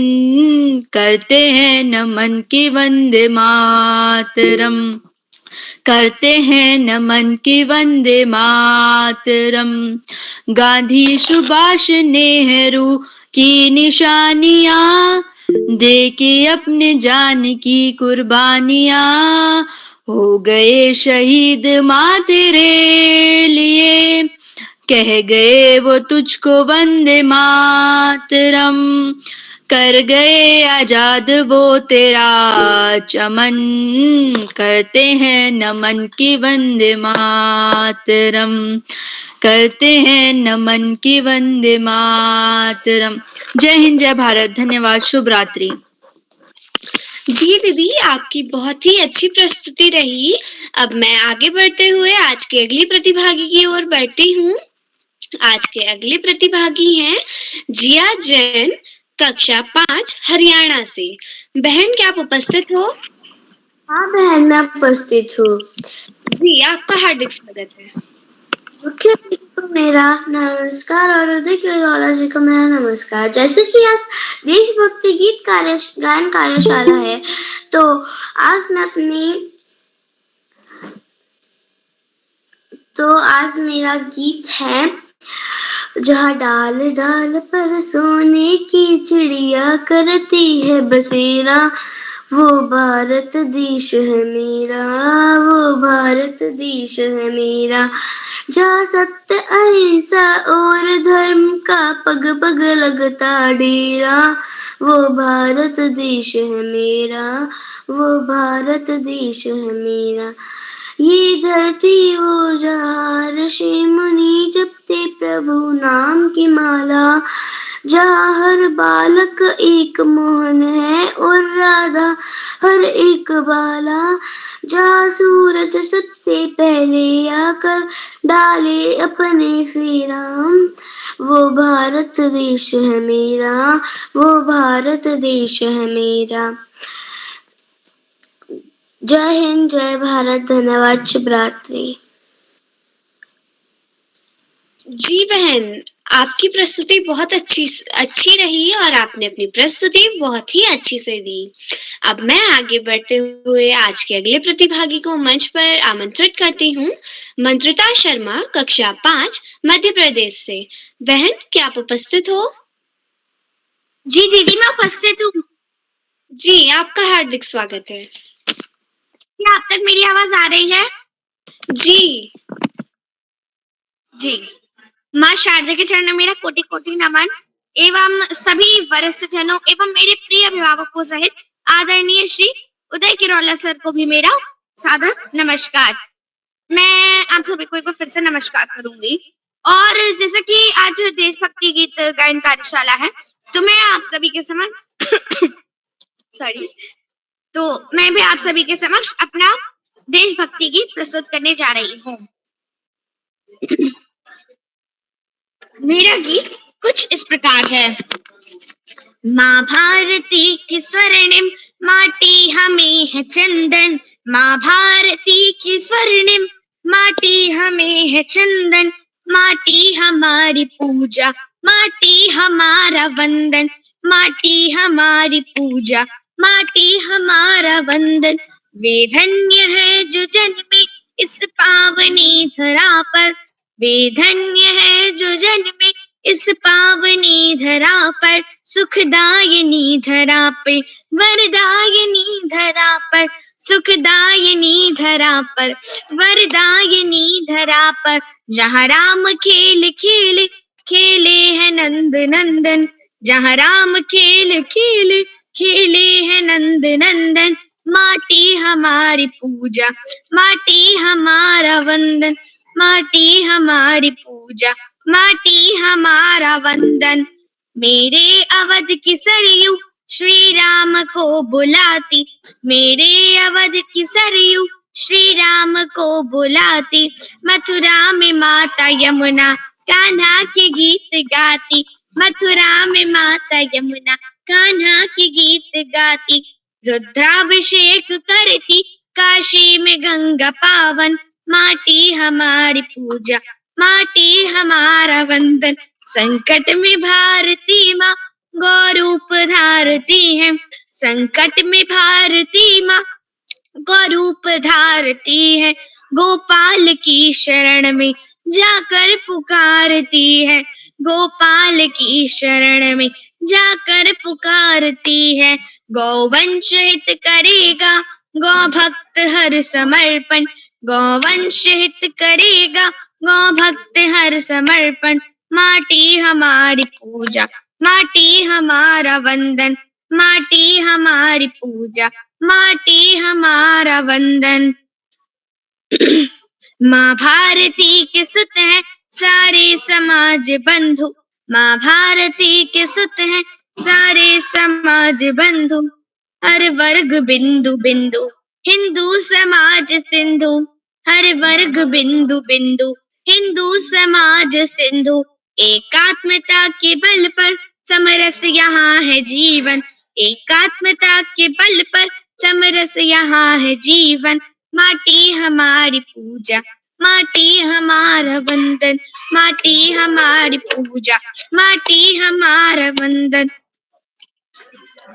करते हैं नमन की वंदे मातरम, करते हैं नमन की वंदे मातरम। गांधी सुभाष नेहरू की निशानियां, देके अपने जान की कुर्बानियां, हो गए शहीद माँ तेरे लिए, कह गए वो तुझको वंदे मातरम, कर गए आजाद वो तेरा चमन, करते हैं नमन की वंदे मातरम, करते हैं नमन की वंदे मातरम। जय हिंद, जय भारत। धन्यवाद। शुभ रात्रि। जी दीदी, आपकी बहुत ही अच्छी प्रस्तुति रही। अब मैं आगे बढ़ते हुए आज के अगली प्रतिभागी की ओर बढ़ती हूँ। आज के अगले प्रतिभागी हैं जिया जैन, कक्षा 5 हरियाणा से। बहन, क्या आप उपस्थित हो? हाँ बहन, मैं उपस्थित हूँ। जी, आपका हार्दिक स्वागत है। मुख्य अतिथि को मेरा नमस्कार और उदय किरोला जी को मेरा नमस्कार। जैसे कि आज देशभक्ति गीत गायन कार्यशाला है, तो आज मेरा गीत है जहाँ डाल डाल पर सोने की चिड़िया करती है बसेरा, वो भारत देश है मेरा, वो भारत देश है मेरा। जहाँ सत्य अहिंसा और धर्म का पग पग लगता डेरा, वो भारत देश है मेरा, वो भारत देश है मेरा। ये धरती वो जहाँ ऋषि मुनि जपते प्रभु नाम की माला, जहाँ हर बालक एक मोहन है और राधा हर एक बाला, जहाँ सूरज सबसे पहले आकर डाले अपने फेरा, वो भारत देश है मेरा, वो भारत देश है मेरा। जय हिंद, जय भारत। धन्यवाद। शुभ रात्रि। जी बहन, आपकी प्रस्तुति बहुत अच्छी रही और आपने अपनी प्रस्तुति बहुत ही अच्छी से दी। अब मैं आगे बढ़ते हुए आज के अगले प्रतिभागी को मंच पर आमंत्रित करती हूँ। मंत्रिता शर्मा, कक्षा 5 मध्य प्रदेश से। बहन, क्या आप उपस्थित हो? जी दीदी, मैं उपस्थित हूँ। जी, आपका हार्दिक स्वागत है। क्या अब तक मेरी आवाज आ रही है? जी जी। माँ शारदा के चरणों में मेरा कोटि कोटि नमन एवं सभी वरिष्ठ जनों एवं मेरे प्रिय अभिभावकों सहित आदरणीय श्री उदय किरोला सर को भी मेरा सादर नमस्कार। मैं आप सभी को एक बार फिर से नमस्कार करूंगी। और जैसे कि आज देशभक्ति गीत गायन कार्यशाला है, तो मैं आप सभी के समक्ष तो मैं भी आप सभी के समक्ष अपना देशभक्ति गीत प्रस्तुत करने जा रही हूँ। मेरा गीत कुछ इस प्रकार है। माँ भारती की स्वर्णिम माटी हमें है चंदन, माँ भारती की स्वर्णिम माटी हमें है चंदन, माटी हमारी पूजा, माटी हमारा वंदन, माटी हमारी पूजा, माटी हमारा वंदन। वे धन्य है जो जन्मे इस पावनी धरा पर, वे धन्य है जो जन्मे इस पावनी धरा पर, सुखदायिनी धरा पे, वरदायिनी धरा पर, सुखदायिनी धरा पर, वरदायिनी धरा पर। जहाँ राम खेल खेले खेले हैं नंद नंदन, जहाँ राम खेल खेल खेले हैं नंद नंदन। माटी हमारी पूजा, माटी हमारा वंदन, माटी हमारी पूजा, माटी हमारा वंदन। मेरे अवध की सरयू श्री राम को बुलाती, मेरे अवध की सरयू श्री राम को बुलाती। मथुरा में माता यमुना कान्हा के गीत गाती, मथुरा में माता यमुना कान्हा के गीत गाती। रुद्राभिषेक करती काशी में गंगा पावन, माटी हमारी पूजा, माटी हमारा वंदन। संकट में भारती माँ गौरूप धारती है, संकट में भारती माँ गौरूप धारती है। गोपाल की शरण में जाकर पुकारती है, गोपाल की शरण में जाकर पुकारती है। गौवंश हित करेगा गौ भक्त हर समर्पण, गौवंश हित करेगा गौ भक्त हर समर्पण। माटी हमारी पूजा, माटी हमारा वंदन, माटी हमारी पूजा, माटी हमारा वंदन। माँ भारती के सुत हैं सारे समाज बंधु, माँ भारती के सुत हैं सारे समाज बंधु। हर वर्ग बिंदु बिंदु हिंदू समाज सिंधु, हर वर्ग बिंदु बिंदु हिंदू समाज सिंधु। एकात्मता के बल पर समरस यहाँ है जीवन, एकात्मता के बल पर समरस यहाँ है जीवन। माटी हमारी पूजा, माटी हमारा वंदन, माटी हमारी पूजा, माटी हमारा वंदन।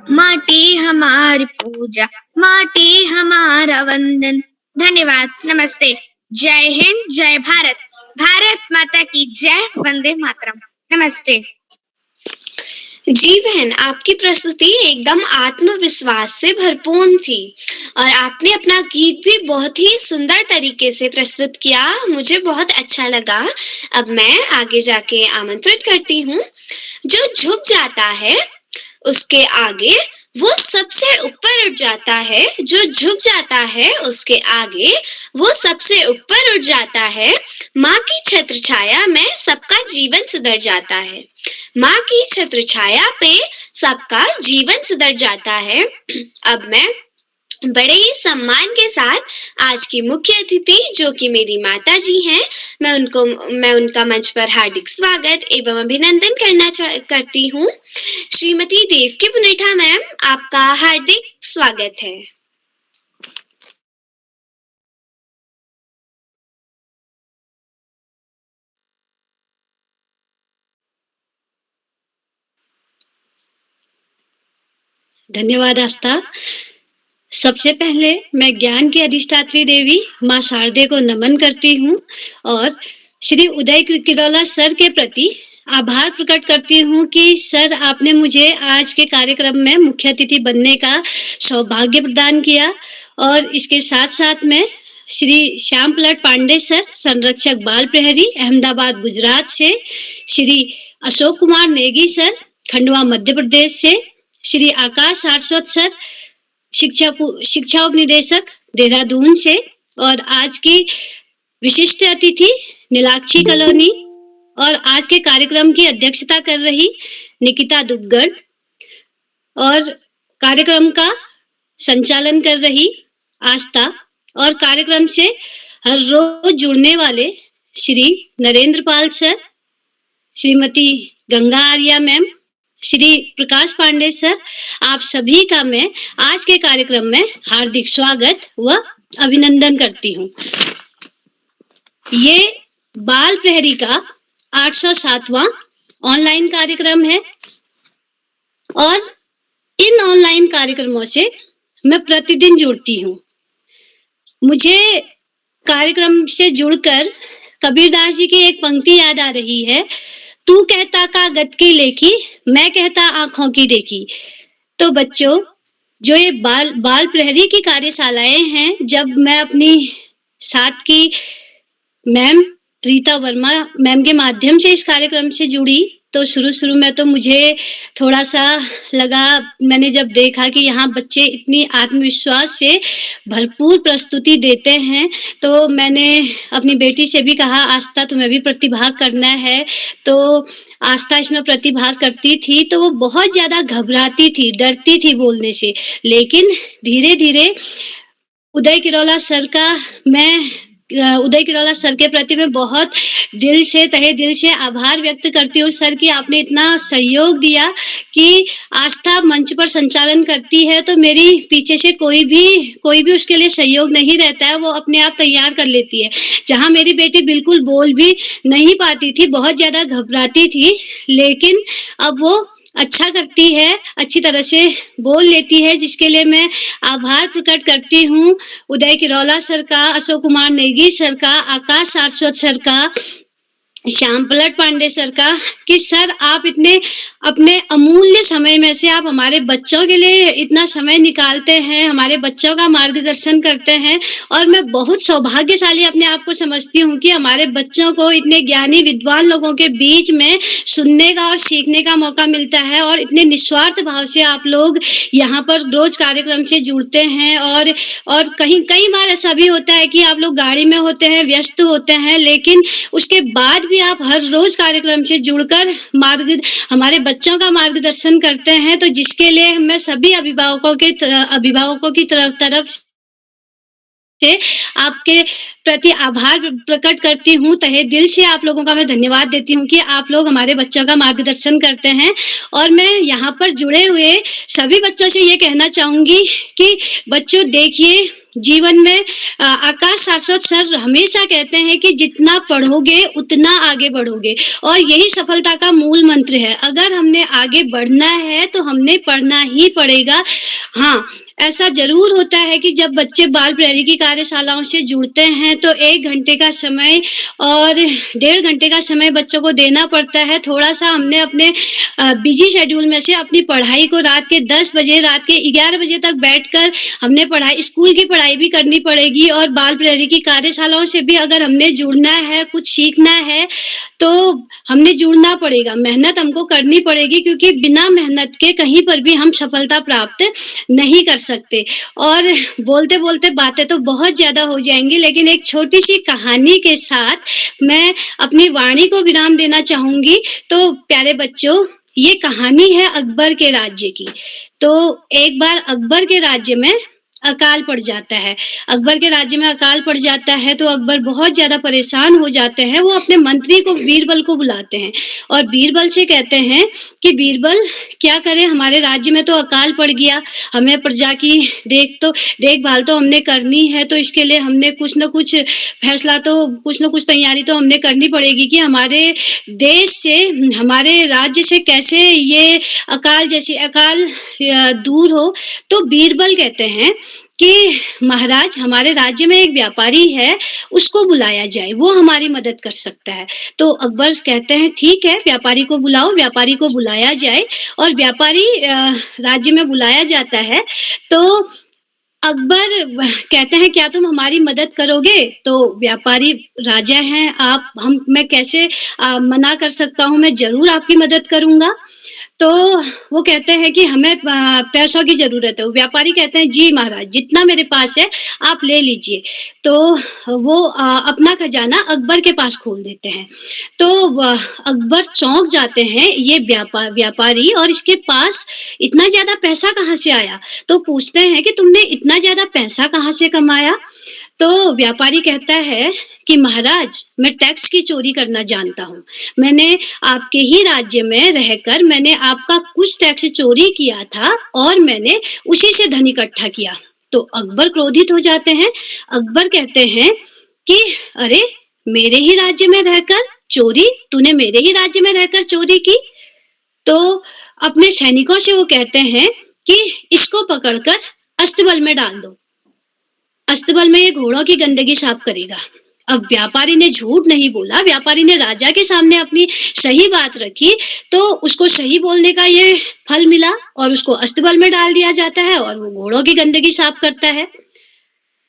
माटी हमारी पूजा, माटी हमारा वंदन। धन्यवाद, नमस्ते, जय हिंद, जय भारत, भारत माता की जय, वंदे मातरम। नमस्ते। जी बहन, आपकी प्रस्तुति एकदम आत्मविश्वास से भरपूर थी और आपने अपना गीत भी बहुत ही सुंदर तरीके से प्रस्तुत किया, मुझे बहुत अच्छा लगा। अब मैं आगे जाके आमंत्रित करती हूँ। जो झुक जाता है उसके आगे वो सबसे ऊपर उठ जाता है, जो झुक जाता है उसके आगे वो सबसे ऊपर उठ जाता है। माँ की छत्र छाया में सबका जीवन सुधर जाता है, माँ की छत्र छाया पे सबका जीवन सुधर जाता है। अब मैं बड़े ही सम्मान के साथ आज की मुख्य अतिथि जो कि मेरी माता जी हैं, मैं उनका मंच पर हार्दिक स्वागत एवं अभिनंदन करती हूँ। श्रीमती देवकी पुनेठा मैम, आपका हार्दिक स्वागत है। धन्यवाद आस्था। सबसे पहले मैं ज्ञान की अधिष्ठात्री देवी माँ शारदे को नमन करती हूँ और श्री उदय किरोला सर के प्रति आभार प्रकट करती हूँ कि सर आपने मुझे आज के कार्यक्रम में मुख्य अतिथि बनने का सौभाग्य प्रदान किया। और इसके साथ साथ में श्री श्याम पलट पांडे सर, संरक्षक बाल प्रहरी अहमदाबाद गुजरात से, श्री अशोक कुमार नेगी सर खंडवा मध्य प्रदेश से, श्री आकाश सारस्वत सर शिक्षा उपनिदेशक देहरादून से, और आज की विशिष्ट अतिथि नीलाक्षी कॉलोनी और आज के कार्यक्रम की अध्यक्षता कर रही निकिता दुग्गड़ और कार्यक्रम का संचालन कर रही आस्था और कार्यक्रम से हर रोज जुड़ने वाले श्री नरेंद्र पाल sir, Shrimati Ganga Arya ma'am, Shri Prakash Pandey sir, आप सभी का मैं आज के कार्यक्रम में हार्दिक स्वागत व अभिनंदन करती हूँ। ये बाल प्रहरी का 807वां ऑनलाइन कार्यक्रम है और इन ऑनलाइन कार्यक्रमों से मैं प्रतिदिन जुड़ती हूँ। मुझे कार्यक्रम से जुड़कर कबीरदास जी की एक पंक्ति याद आ रही है, तू कहता कागज की लेखी, मैं कहता आंखों की देखी। तो बच्चों, जो ये बाल प्रहरी की कार्यशालाएं हैं, जब मैं अपनी साथ की मैम रीता वर्मा मैम के माध्यम से इस कार्यक्रम से जुड़ी, तो शुरू-शुरू में तो मुझे थोड़ा-सा लगा, मैंने जब देखा कि यहाँ बच्चे इतनी आत्मविश्वास से भरपूर प्रस्तुति देते हैं, तो मैंने अपनी बेटी से भी कहा, आस्था तुम्हें भी प्रतिभाग करना है। तो आस्था इसमें प्रतिभाग करती थी, तो वो बहुत ज़्यादा घबराती थी, डरती थी बोलने से। लेकिन धीरे-धीरे उदय किरौला सर का मैं उदय किरौला सर के प्रति मैं बहुत दिल से, तहे दिल से आभार व्यक्त करती हूँ सर कि आपने इतना सहयोग दिया कि आस्था मंच पर संचालन करती है, तो मेरी पीछे से कोई भी उसके लिए सहयोग नहीं रहता है, वो अपने आप तैयार कर लेती है। जहाँ मेरी बेटी बिल्कुल बोल भी नहीं पाती थी, बहुत ज़्यादा घबराती थी, लेकिन अब वो अच्छा करती है, अच्छी तरह से बोल लेती है, जिसके लिए मैं आभार प्रकट करती हूँ उदय किरौला सर का, अशोक कुमार नेगी सर का, आकाश सारस्वत सर का, श्याम पलट पांडे सर का, कि सर आप इतने अपने अमूल्य समय में से आप हमारे बच्चों के लिए इतना समय निकालते हैं, हमारे बच्चों का मार्गदर्शन करते हैं, और मैं बहुत सौभाग्यशाली अपने आप को समझती हूँ कि हमारे बच्चों को इतने ज्ञानी विद्वान लोगों के बीच में सुनने का और सीखने का मौका मिलता है, और इतने निस्वार्थ भाव से आप लोग यहाँ पर रोज कार्यक्रम से जुड़ते हैं। और कई बार ऐसा भी होता है कि आप लोग गाड़ी में होते हैं, व्यस्त होते हैं, लेकिन उसके बाद भी आप हर रोज कार्यक्रम से जुड़कर हमारे बच्चों का मार्गदर्शन करते हैं, तो जिसके लिए मैं सभी अभिभावकों की तरफ से आपके प्रति आभार प्रकट करती हूँ। तहे दिल से आप लोगों का मैं धन्यवाद देती हूँ कि आप लोग हमारे बच्चों का मार्गदर्शन करते हैं। और मैं यहाँ पर जुड़े हुए सभी बच्चों से ये कहना चाहूंगी कि बच्चों देखिए, जीवन में आकाश सारस्वत सर हमेशा कहते हैं कि जितना पढ़ोगे उतना आगे बढ़ोगे, और यही सफलता का मूल मंत्र है। अगर हमने आगे बढ़ना है तो हमने पढ़ना ही पड़ेगा। हाँ, ऐसा जरूर होता है कि जब बच्चे बाल प्रहरी की कार्यशालाओं से जुड़ते हैं तो 1 घंटे का समय और 1.5 घंटे का समय बच्चों को देना पड़ता है। थोड़ा सा हमने अपने बिजी शेड्यूल में से अपनी पढ़ाई को रात के 10 बजे, रात के 11 बजे तक बैठकर हमने स्कूल की पढ़ाई भी करनी पड़ेगी, और बाल प्रहरी की कार्यशालाओं से भी अगर हमने जुड़ना है, कुछ सीखना है, तो हमने जुड़ना पड़ेगा, मेहनत हमको करनी पड़ेगी, क्योंकि बिना मेहनत के कहीं पर भी हम सफलता प्राप्त नहीं कर सकते। और बोलते बोलते बातें तो बहुत ज्यादा हो जाएंगी, लेकिन एक छोटी सी कहानी के साथ मैं अपनी वाणी को विराम देना चाहूंगी। तो प्यारे बच्चों, ये कहानी है अकबर के राज्य की। तो एक बार अकबर के राज्य में अकाल पड़ जाता है। अकबर के राज्य में अकाल पड़ जाता है तो अकबर बहुत ज्यादा परेशान हो जाते हैं। वो अपने मंत्री को, बीरबल को बुलाते हैं और बीरबल से कहते हैं कि बीरबल, क्या करें, हमारे राज्य में तो अकाल पड़ गया, हमें प्रजा की देखभाल तो हमने करनी है, तो इसके लिए हमने कुछ न कुछ फैसला, तो कुछ न कुछ तैयारी तो हमने करनी पड़ेगी कि हमारे देश से, हमारे राज्य से कैसे ये अकाल दूर हो। तो बीरबल कहते हैं कि महाराज, हमारे राज्य में एक व्यापारी है, उसको बुलाया जाए, वो हमारी मदद कर सकता है। तो अकबर कहते हैं ठीक है, व्यापारी को बुलाओ। व्यापारी को बुलाया जाए और व्यापारी राज्य में बुलाया जाता है। तो अकबर कहते हैं क्या तुम हमारी मदद करोगे? तो व्यापारी, राजा हैं आप, मैं कैसे मना कर सकता हूँ, मैं जरूर आपकी मदद करूंगा। तो वो कहते हैं कि हमें पैसों की जरूरत है। व्यापारी कहते हैं जी महाराज, जितना मेरे पास है आप ले लीजिए। तो वो अपना खजाना अकबर के पास खोल देते हैं। तो अकबर चौंक जाते हैं, ये व्यापारी और इसके पास इतना ज्यादा पैसा कहाँ से आया? तो पूछते हैं कि तुमने इतना ज्यादा पैसा कहाँ से कमाया? तो व्यापारी कहता है कि महाराज, मैं टैक्स की चोरी करना जानता हूँ। मैंने आपके ही राज्य में रहकर मैंने आपका कुछ टैक्स चोरी किया था और मैंने उसी से धन इकट्ठा किया। तो अकबर क्रोधित हो जाते हैं। अकबर कहते हैं कि अरे, मेरे ही राज्य में रहकर चोरी, तूने मेरे ही राज्य में रहकर चोरी की? तो अपने सैनिकों से वो कहते हैं कि इसको पकड़कर अस्तबल में डाल दो, अस्तबल में ये घोड़ों की गंदगी साफ करेगा। अब व्यापारी ने झूठ नहीं बोला, व्यापारी ने राजा के सामने अपनी सही बात रखी, तो उसको सही बोलने का ये फल मिला और उसको अस्तबल में डाल दिया जाता है और वो घोड़ों की गंदगी साफ करता है।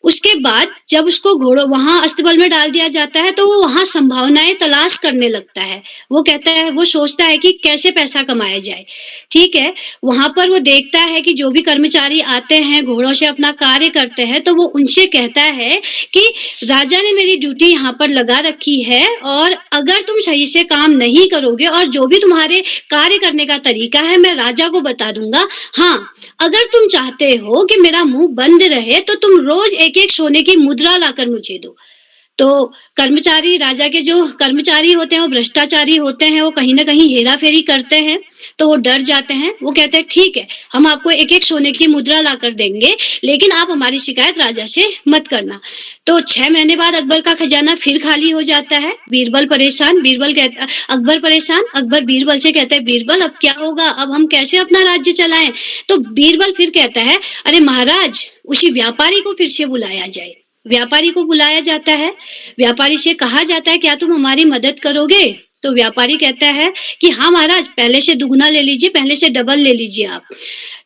उसके बाद जब उसको घोड़ों वहाँ अस्तबल में डाल दिया जाता है तो वो वहाँ संभावनाएँ तलाश करने लगता है। वो कहता है वो सोचता है कि कैसे पैसा कमाया जाए, ठीक है? वहाँ पर वो देखता है कि जो भी कर्मचारी आते हैं, घोड़ों से अपना कार्य करते हैं, तो वो उनसे कहता है कि राजा ने मेरी ड्यूटी यहाँ पर लगा रखी है और अगर तुम सही से काम नहीं करोगे और जो भी तुम्हारे कार्य करने का तरीका है, मैं राजा को बता दूँगा। हाँ, अगर तुम चाहते हो कि मेरा मुँह बंद रहे तो तुम रोज़ एक-एक सोने की मुद्रा लाकर मुझे दो। तो कर्मचारी राजा के जो कर्मचारी होते हैं वो भ्रष्टाचारी होते हैं, वो कहीं न कहीं हेरा-फेरी करते हैं, तो वो डर जाते हैं। वो कहते हैं ठीक है, हम आपको एक-एक सोने की मुद्रा लाकर देंगे, लेकिन आप हमारी शिकायत राजा से मत करना। तो 6 महीने बाद अकबर का खजाना फिर खाली हो जाता है। अकबर परेशान, अकबर बीरबल से कहता है बीरबल अब क्या होगा? अब हम कैसे अपना राज्य चलाएँ? तो बीरबल फिर कहता है, अरे महाराज उसी व्यापारी को फिर से बुलाया जाए। व्यापारी को बुलाया जाता है, व्यापारी से कहा जाता है क्या तुम हमारी मदद करोगे? तो व्यापारी कहता है कि हाँ महाराज पहले से दुगना ले लीजिए, पहले से डबल ले लीजिए आप।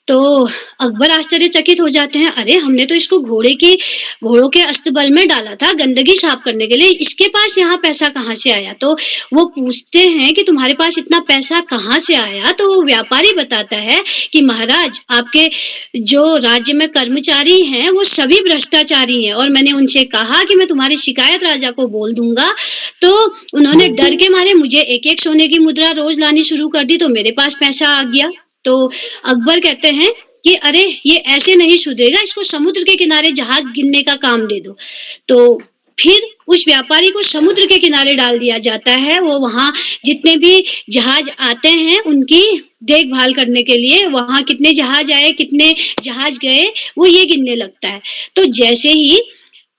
तो अकबर आश्चर्यचकित हो जाते हैं, अरे हमने तो इसको घोड़ों के अस्तबल में डाला था गंदगी साफ करने के लिए, इसके पास यहाँ पैसा कहाँ से आया? तो वो पूछते हैं कि तुम्हारे पास इतना पैसा कहाँ से आया? तो वो व्यापारी बताता है कि महाराज आपके जो राज्य में कर्मचारी हैं वो सभी भ्रष्टाचारी हैं और मैंने उनसे कहा कि मैं तुम्हारी शिकायत राजा को बोल दूँगा, तो उन्होंने डर के मारे मुझे एक-एक सोने की मुद्रा रोज़ लानी शुरू कर दी तो मेरे पास पैसा आ गया। तो अकबर कहते हैं कि अरे ये ऐसे नहीं सुधरेगा, इसको समुद्र के किनारे जहाज गिनने का काम दे दो। तो फिर उस व्यापारी को समुद्र के किनारे डाल दिया जाता है। वो वहाँ जितने भी जहाज आते हैं उनकी देखभाल करने के लिए वहाँ कितने जहाज आए, कितने जहाज गए, वो ये गिनने लगता है। तो जैसे ही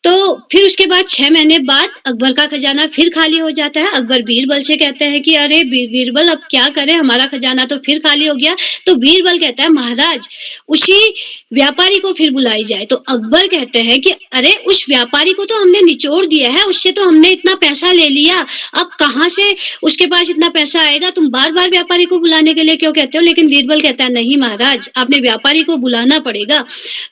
तो फिर उसके बाद 6 महीने बाद अकबर का खजाना फिर खाली हो जाता है। अकबर बीरबल से कहते हैं कि अरे बीरबल अब क्या करें? हमारा खजाना तो फिर खाली हो गया। तो बीरबल कहता है महाराज उसी व्यापारी को फिर बुलाई जाए। तो अकबर कहते हैं कि अरे उस व्यापारी को तो हमने निचोड़ दिया है, उससे तो हमने इतना पैसा ले लिया, अब कहाँ से उसके पास इतना पैसा आएगा? तुम बार-बार व्यापारी को बुलाने के लिए क्यों कहते हो? लेकिन बीरबल कहता है नहीं महाराज, आपने व्यापारी को बुलाना पड़ेगा।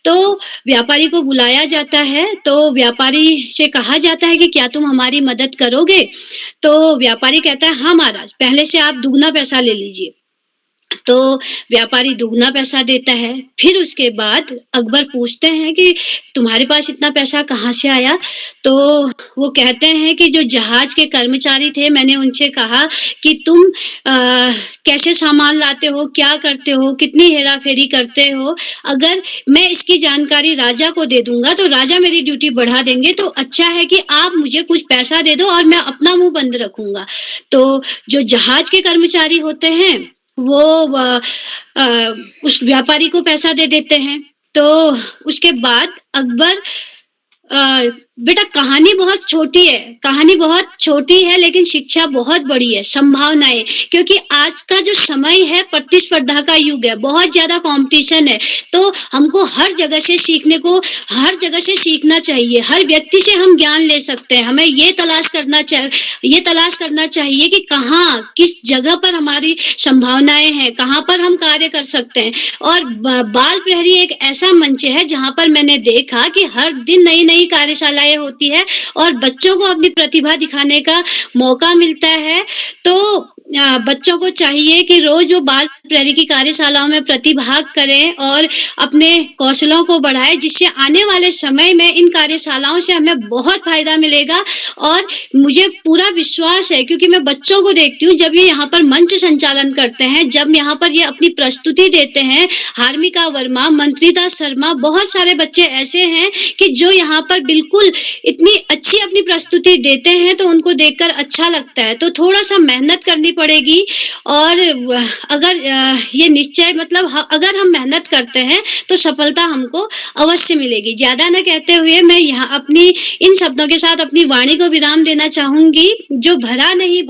तो व्यापारी को बुलाया जाता है, तो व्यापारी से कहा जाता है कि क्या तुम हमारी मदद करोगे? तो व्यापारी कहता है हाँ महाराज, पहले से आप दुगना पैसा ले लीजिए। तो व्यापारी दुगना पैसा देता है। फिर उसके बाद अकबर पूछते हैं कि तुम्हारे पास इतना पैसा कहाँ से आया? तो वो कहते हैं कि जो जहाज के कर्मचारी थे मैंने उनसे कहा कि तुम कैसे सामान लाते हो, क्या करते हो, कितनी हेरा-फेरी करते हो? अगर मैं इसकी जानकारी राजा को दे दूँगा तो राजा मेरी ड्यूटी बढ़ा देंगे, तो अच्छा है कि आप मुझे कुछ पैसा दे दो और मैं अपना मुँह बंद रखूँगा। तो जो जहाज के कर्मचारी होते हैं वो उस व्यापारी को पैसा दे देते हैं। तो उसके बाद अकबर बेटा कहानी बहुत छोटी है लेकिन शिक्षा बहुत बड़ी है, संभावनाएँ क्योंकि आज का जो समय है प्रतिस्पर्धा का युग है, बहुत ज़्यादा कॉम्पिटिशन है, तो हमको हर जगह से सीखना चाहिए, हर व्यक्ति से हम ज्ञान ले सकते हैं, हमें ये तलाश करना चाहिए कि कहाँ, किस जगह पर हमारी संभावनाएँ हैं, कहाँ पर हम कार्य कर सकते हैं और बाल प्रहरी एक ऐसा मंच है जहाँ पर मैंने देखा कि हर दिन नई-नई कार्यशालाएँ होती है और बच्चों को अपनी प्रतिभा दिखाने का मौका मिलता है। तो बच्चों को चाहिए कि रोज़ वो बाल प्रहरी की कार्यशालाओं में प्रतिभाग करें और अपने कौशलों को बढ़ाएँ जिससे आने वाले समय में इन कार्यशालाओं से हमें बहुत फ़ायदा मिलेगा और मुझे पूरा विश्वास है क्योंकि मैं बच्चों को देखती हूँ जब ये यहाँ पर मंच संचालन करते हैं, जब यहाँ पर ये अपनी प्रस्तुति देते हैं, हार्मिका वर्मा, मंत्रिता शर्मा, बहुत सारे बच्चे ऐसे हैं कि जो यहाँ पर बिल्कुल इतनी अच्छी अपनी प्रस्तुति देते हैं तो उनको देखकर अच्छा लगता है। तो थोड़ा-सा मेहनत करनी पड़ेगी और अगर ये निश्चय मतलब अगर हम मेहनत करते हैं तो सफलता हमको अवश्य मिलेगी। ज़्यादा ना कहते हुए मैं यहाँ अपनी इन शब्दों के साथ अपनी वाणी को विराम देना चाहूँगी, जो भरा नहीं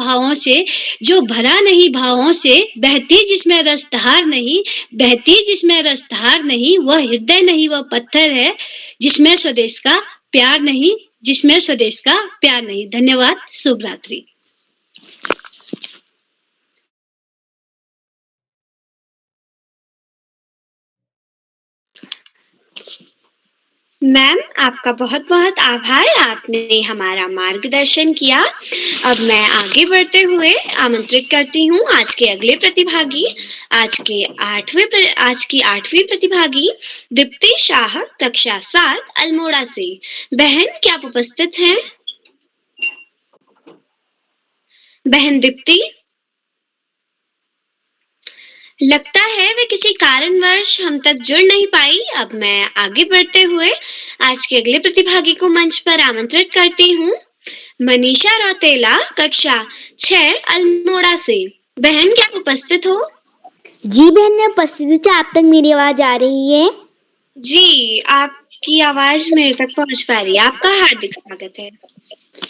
भावों से बहती जिसमें रसधार नहीं, वह हृदय नहीं वह पत्थर है, जिसमें स्वदेश का प्यार नहीं। धन्यवाद, शुभ रात्रि। मैम, आपका बहुत बहुत आभार, आपने हमारा मार्गदर्शन किया। अब मैं आगे बढ़ते हुए आमंत्रित करती हूँ आज के अगले प्रतिभागी, आज की 8वीं प्रतिभागी दीप्ति शाह, कक्षा 7 अल्मोड़ा से। बहन, क्या आप उपस्थित हैं? बहन दीप्ति, लगता है वे किसी कारणवश हम तक जुड़ नहीं पाई। अब मैं आगे बढ़ते हुए आज के अगले प्रतिभागी को मंच पर आमंत्रित करती हूँ, मनीषा रौतेला, कक्षा 6 अल्मोड़ा से। बहन, क्या आप उपस्थित हो? जी बहन, मैं उपस्थित हूँ। क्या आप तक मेरी आवाज आ रही है? जी, आपकी आवाज मेरे तक पहुंच पा रही है। आपका हार्दिक स्वागत है।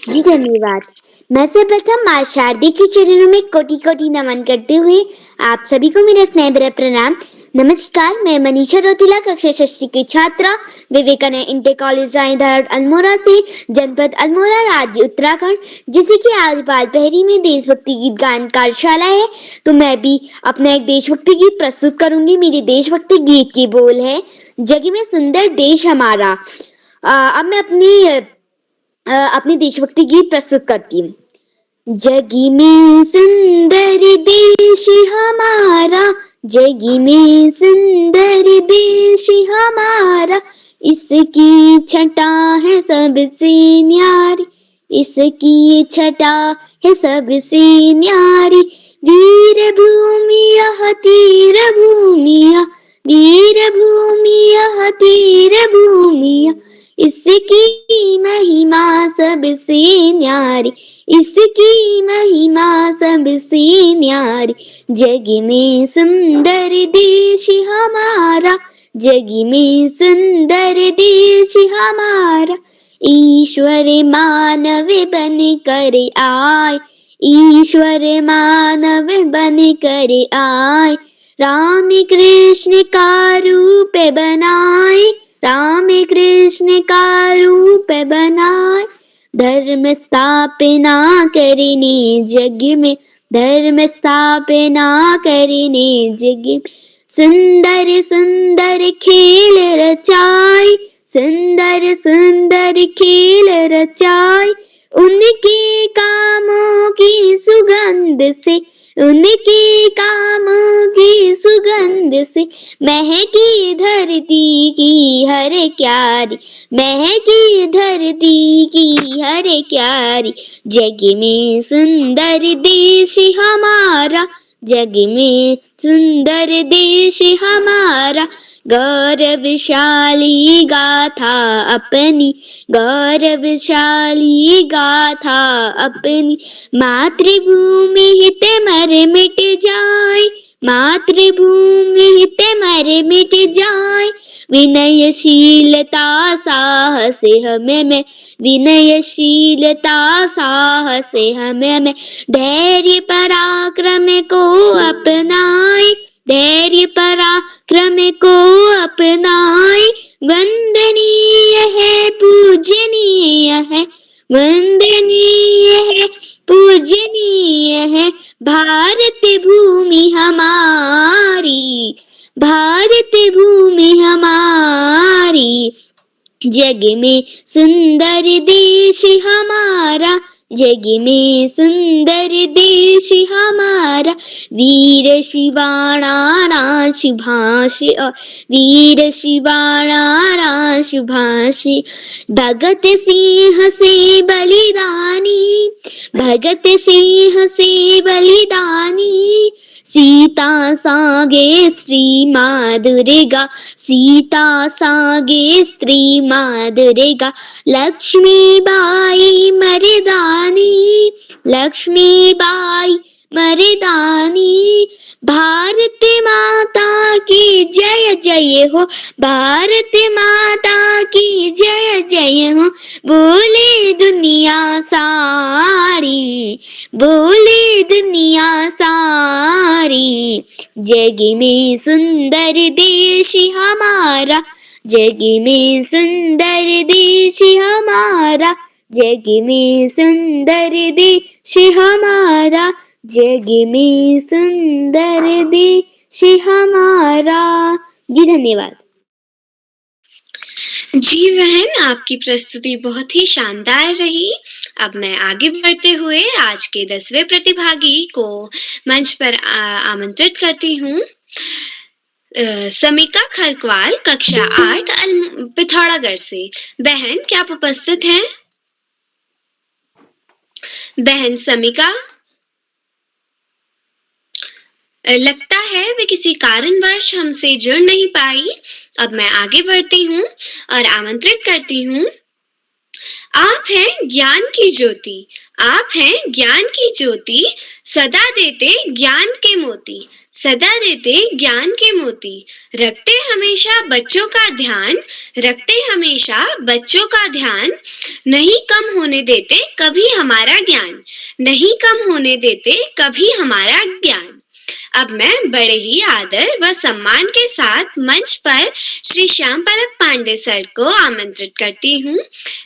जी धन्यवाद। मैं सर्वप्रथम माँ शारदे के चरणों में कोटि कोटि नमन करते हुए आप सभी को मेरा स्नेह भरा प्रणाम। नमस्कार, मैं मनीषा रौतेला, कक्षा 6 की छात्रा, विवेकानंद इंटर कॉलेज रानीधार अल्मोड़ा से, जनपद अल्मोड़ा, राज्य उत्तराखंड। जैसे कि आज बाल प्रहरी में देशभक्ति गीत गायन कार्यशाला है, तो मैं भी अपना एक देशभक्ति गीत प्रस्तुत करूंगी। मेरे देशभक्ति गीत के बोल है, जग में सुंदर देश हमारा। अब मैं अपनी देशभक्ति गीत प्रस्तुत करती हूँ। जग में सुंदर देश हमारा, जग में सुंदर देश हमारा, इसकी छटा है सबसे न्यारी, इसकी छटा है सबसे न्यारी। वीर भूमि यह तीर भूमिया, वीर भूमि यह तीर भूमिया, इसकी महिमा सबसे न्यारी, इसकी महिमा सबसे न्यारी। जग में सुंदर देश हमारा, जग में सुंदर देश हमारा, ईश्वर मानव बन कर आए, ईश्वर मानव बन कर आए, राम कृष्ण का रूप बनाए, राम कृष्ण का रूप बनाए। धर्म स्थापना करने जग में, धर्म स्थापना करने जग में, सुंदर सुंदर खेल रचाए, सुंदर सुंदर खेल रचाए। उनके कामों की सुगंध से, उनके कामों की सुगंध से, महकी धरती की हर क्यारी, महकी धरती की हर क्यारी। जग में सुंदर देश हमारा, जग में सुंदर देश हमारा, गौरवशाली गाथा अपनी, गौरवशाली गाथा अपनी। मातृभूमि हित मर मिट जाए, मातृभूमि हित मर मिट जाए। विनयशीलता साहस हमें में, विनयशीलता साहस हमें में, धैर्य पराक्रम को अपनाए, धैर्य पराक्रम को अपनाए। वंदनीय है, पूजनीय है, वंदनीय है, पूजनीय है, भारत भूमि हमारी, भारत भूमि हमारी। जग में सुंदर देश हमारा, जग में सुंदर देश हमारा। वीर शिवाणा शुभाष और वीर शिवाणा शुभाष, भगत सिंह से बलिदानी, भगत सिंह से बलिदानी। सीता सागे श्री माँ दुर्गा, सीता सागे श्री माँ दुर्गा। लक्ष्मीबाई मर्दानी, लक्ष्मीबाई मर्दानी। भारत माता की जय जय हो, भारत माता की जय जय हो। बोले दुनिया सारी, बोले दुनिया सारी। जग में सुंदर देश हमारा, जग में सुंदर देश हमारा, जग में सुंदर देश हमारा, जग में सुंदर देश हमारा। जी धन्यवाद। जी बहन, आपकी प्रस्तुति बहुत ही शानदार रही। अब मैं आगे बढ़ते हुए आज के 10वें प्रतिभागी को मंच पर आमंत्रित करती हूँ। समीका खलकवाल, कक्षा 8 पिथौरागढ़ से। बहन, क्या आप उपस्थित हैं? बहन समीका, लगता है वे किसी कारणवश हमसे जुड़ नहीं पाई। अब मैं आगे बढ़ती हूँ और आमंत्रित करती हूँ। आप हैं ज्ञान की ज्योति, आप हैं ज्ञान की ज्योति, सदा देते ज्ञान के मोती, सदा देते ज्ञान के मोती, रखते हमेशा बच्चों का ध्यान, रखते हमेशा बच्चों का ध्यान, नहीं कम होने देते कभी हमारा ज्ञान, नहीं कम होने देते कभी हमारा ज्ञान। अब मैं बड़े ही आदर व सम्मान के साथ मंच पर श्री श्याम पलक पांडे सर को आमंत्रित करती हूँ।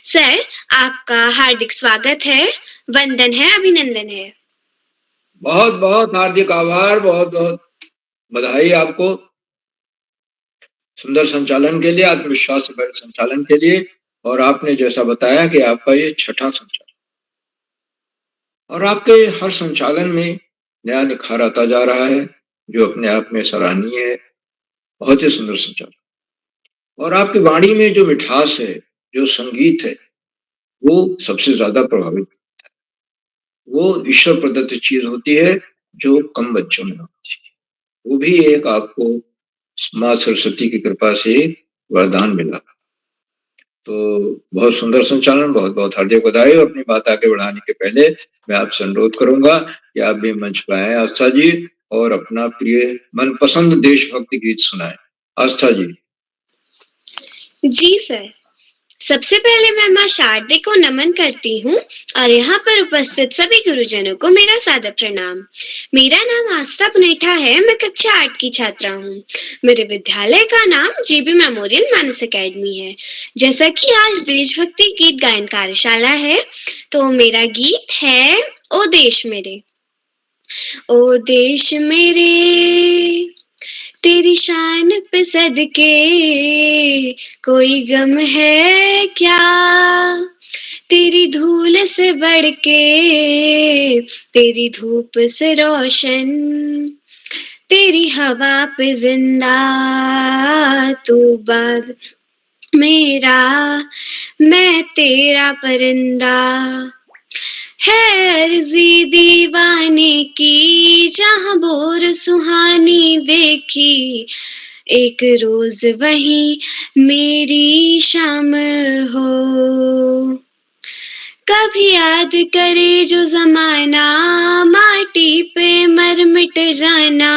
सर, आपका हार्दिक स्वागत है, वंदन है, अभिनंदन है। बहुत बहुत हार्दिक आभार, बहुत बहुत बधाई आपको सुंदर संचालन के लिए, आत्मविश्वास से भरे संचालन के लिए। और आपने जैसा बताया कि आपका ये छठा संचालन, और आपके हर संचालन में नया निखार आता जा रहा है, जो अपने आप में सराहनीय है। बहुत ही सुंदर संचालन। और आपकी वाणी में जो मिठास है, जो संगीत है, वो सबसे ज्यादा प्रभावित, वो ईश्वर प्रदत्त चीज होती है जो कम बच्चों में होती है। वो भी एक आपको माँ सरस्वती की कृपा से वरदान मिला। तो बहुत सुंदर संचालन, बहुत बहुत हार्दिक बधाई। और अपनी बात आगे बढ़ाने के पहले मैं आपसे अनुरोध करूंगा कि आप भी मंच पर आए आस्था जी, और अपना प्रिय मनपसंद देशभक्ति गीत सुनाएं। आस्था जी। जी सर, सबसे पहले मैं माँ शारदे को नमन करती हूँ और यहाँ पर उपस्थित सभी गुरुजनों को मेरा सादर प्रणाम। मेरा नाम आस्था पुनेठा है, मैं कक्षा 8 की छात्रा हूँ। मेरे विद्यालय का नाम जेबी मेमोरियल मानस एकेडमी है। जैसा कि आज देशभक्ति गीत गायन कार्यशाला है, तो मेरा गीत है ओ देश मेरे। ओ देश मेरे, तेरी शान पे सदके कोई गम है क्या, तेरी धूल से बढ़ के, तेरी धूप से रोशन, तेरी हवा पे जिंदा तू बाग मेरा, मैं तेरा परिंदा। है अर्जी दीवाने की जहाँ बोर सुहानी देखी, एक रोज वही मेरी शाम हो। कभी याद करे जो जमाना, माटी पे मर मिट जाना,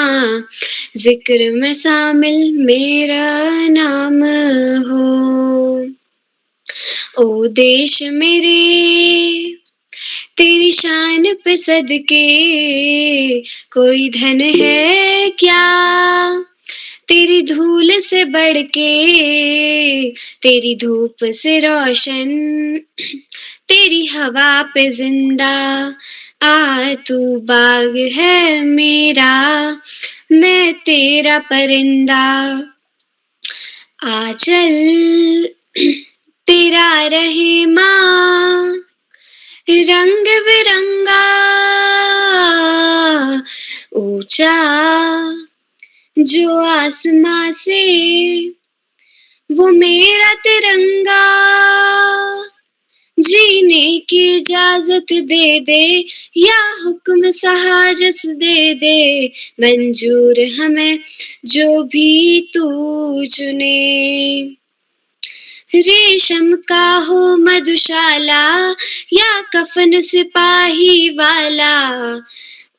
जिक्र में शामिल मेरा नाम हो। ओ देश मेरे, तेरी शान पे सदके कोई धन है क्या, तेरी धूल से बढ़ के, तेरी धूप से रोशन, तेरी हवा पे जिंदा आ तू बाग है मेरा, मैं तेरा परिंदा। आ चल तेरा रहे माँ रंग बिरंगा, ऊंचा जो आसमां से वो मेरा तिरंगा, जीने की इजाजत दे दे या हुक्म सहाजत दे दे, मंजूर हमें जो भी तू चुने। रेशम का हो मधुशाला या कफन सिपाही वाला,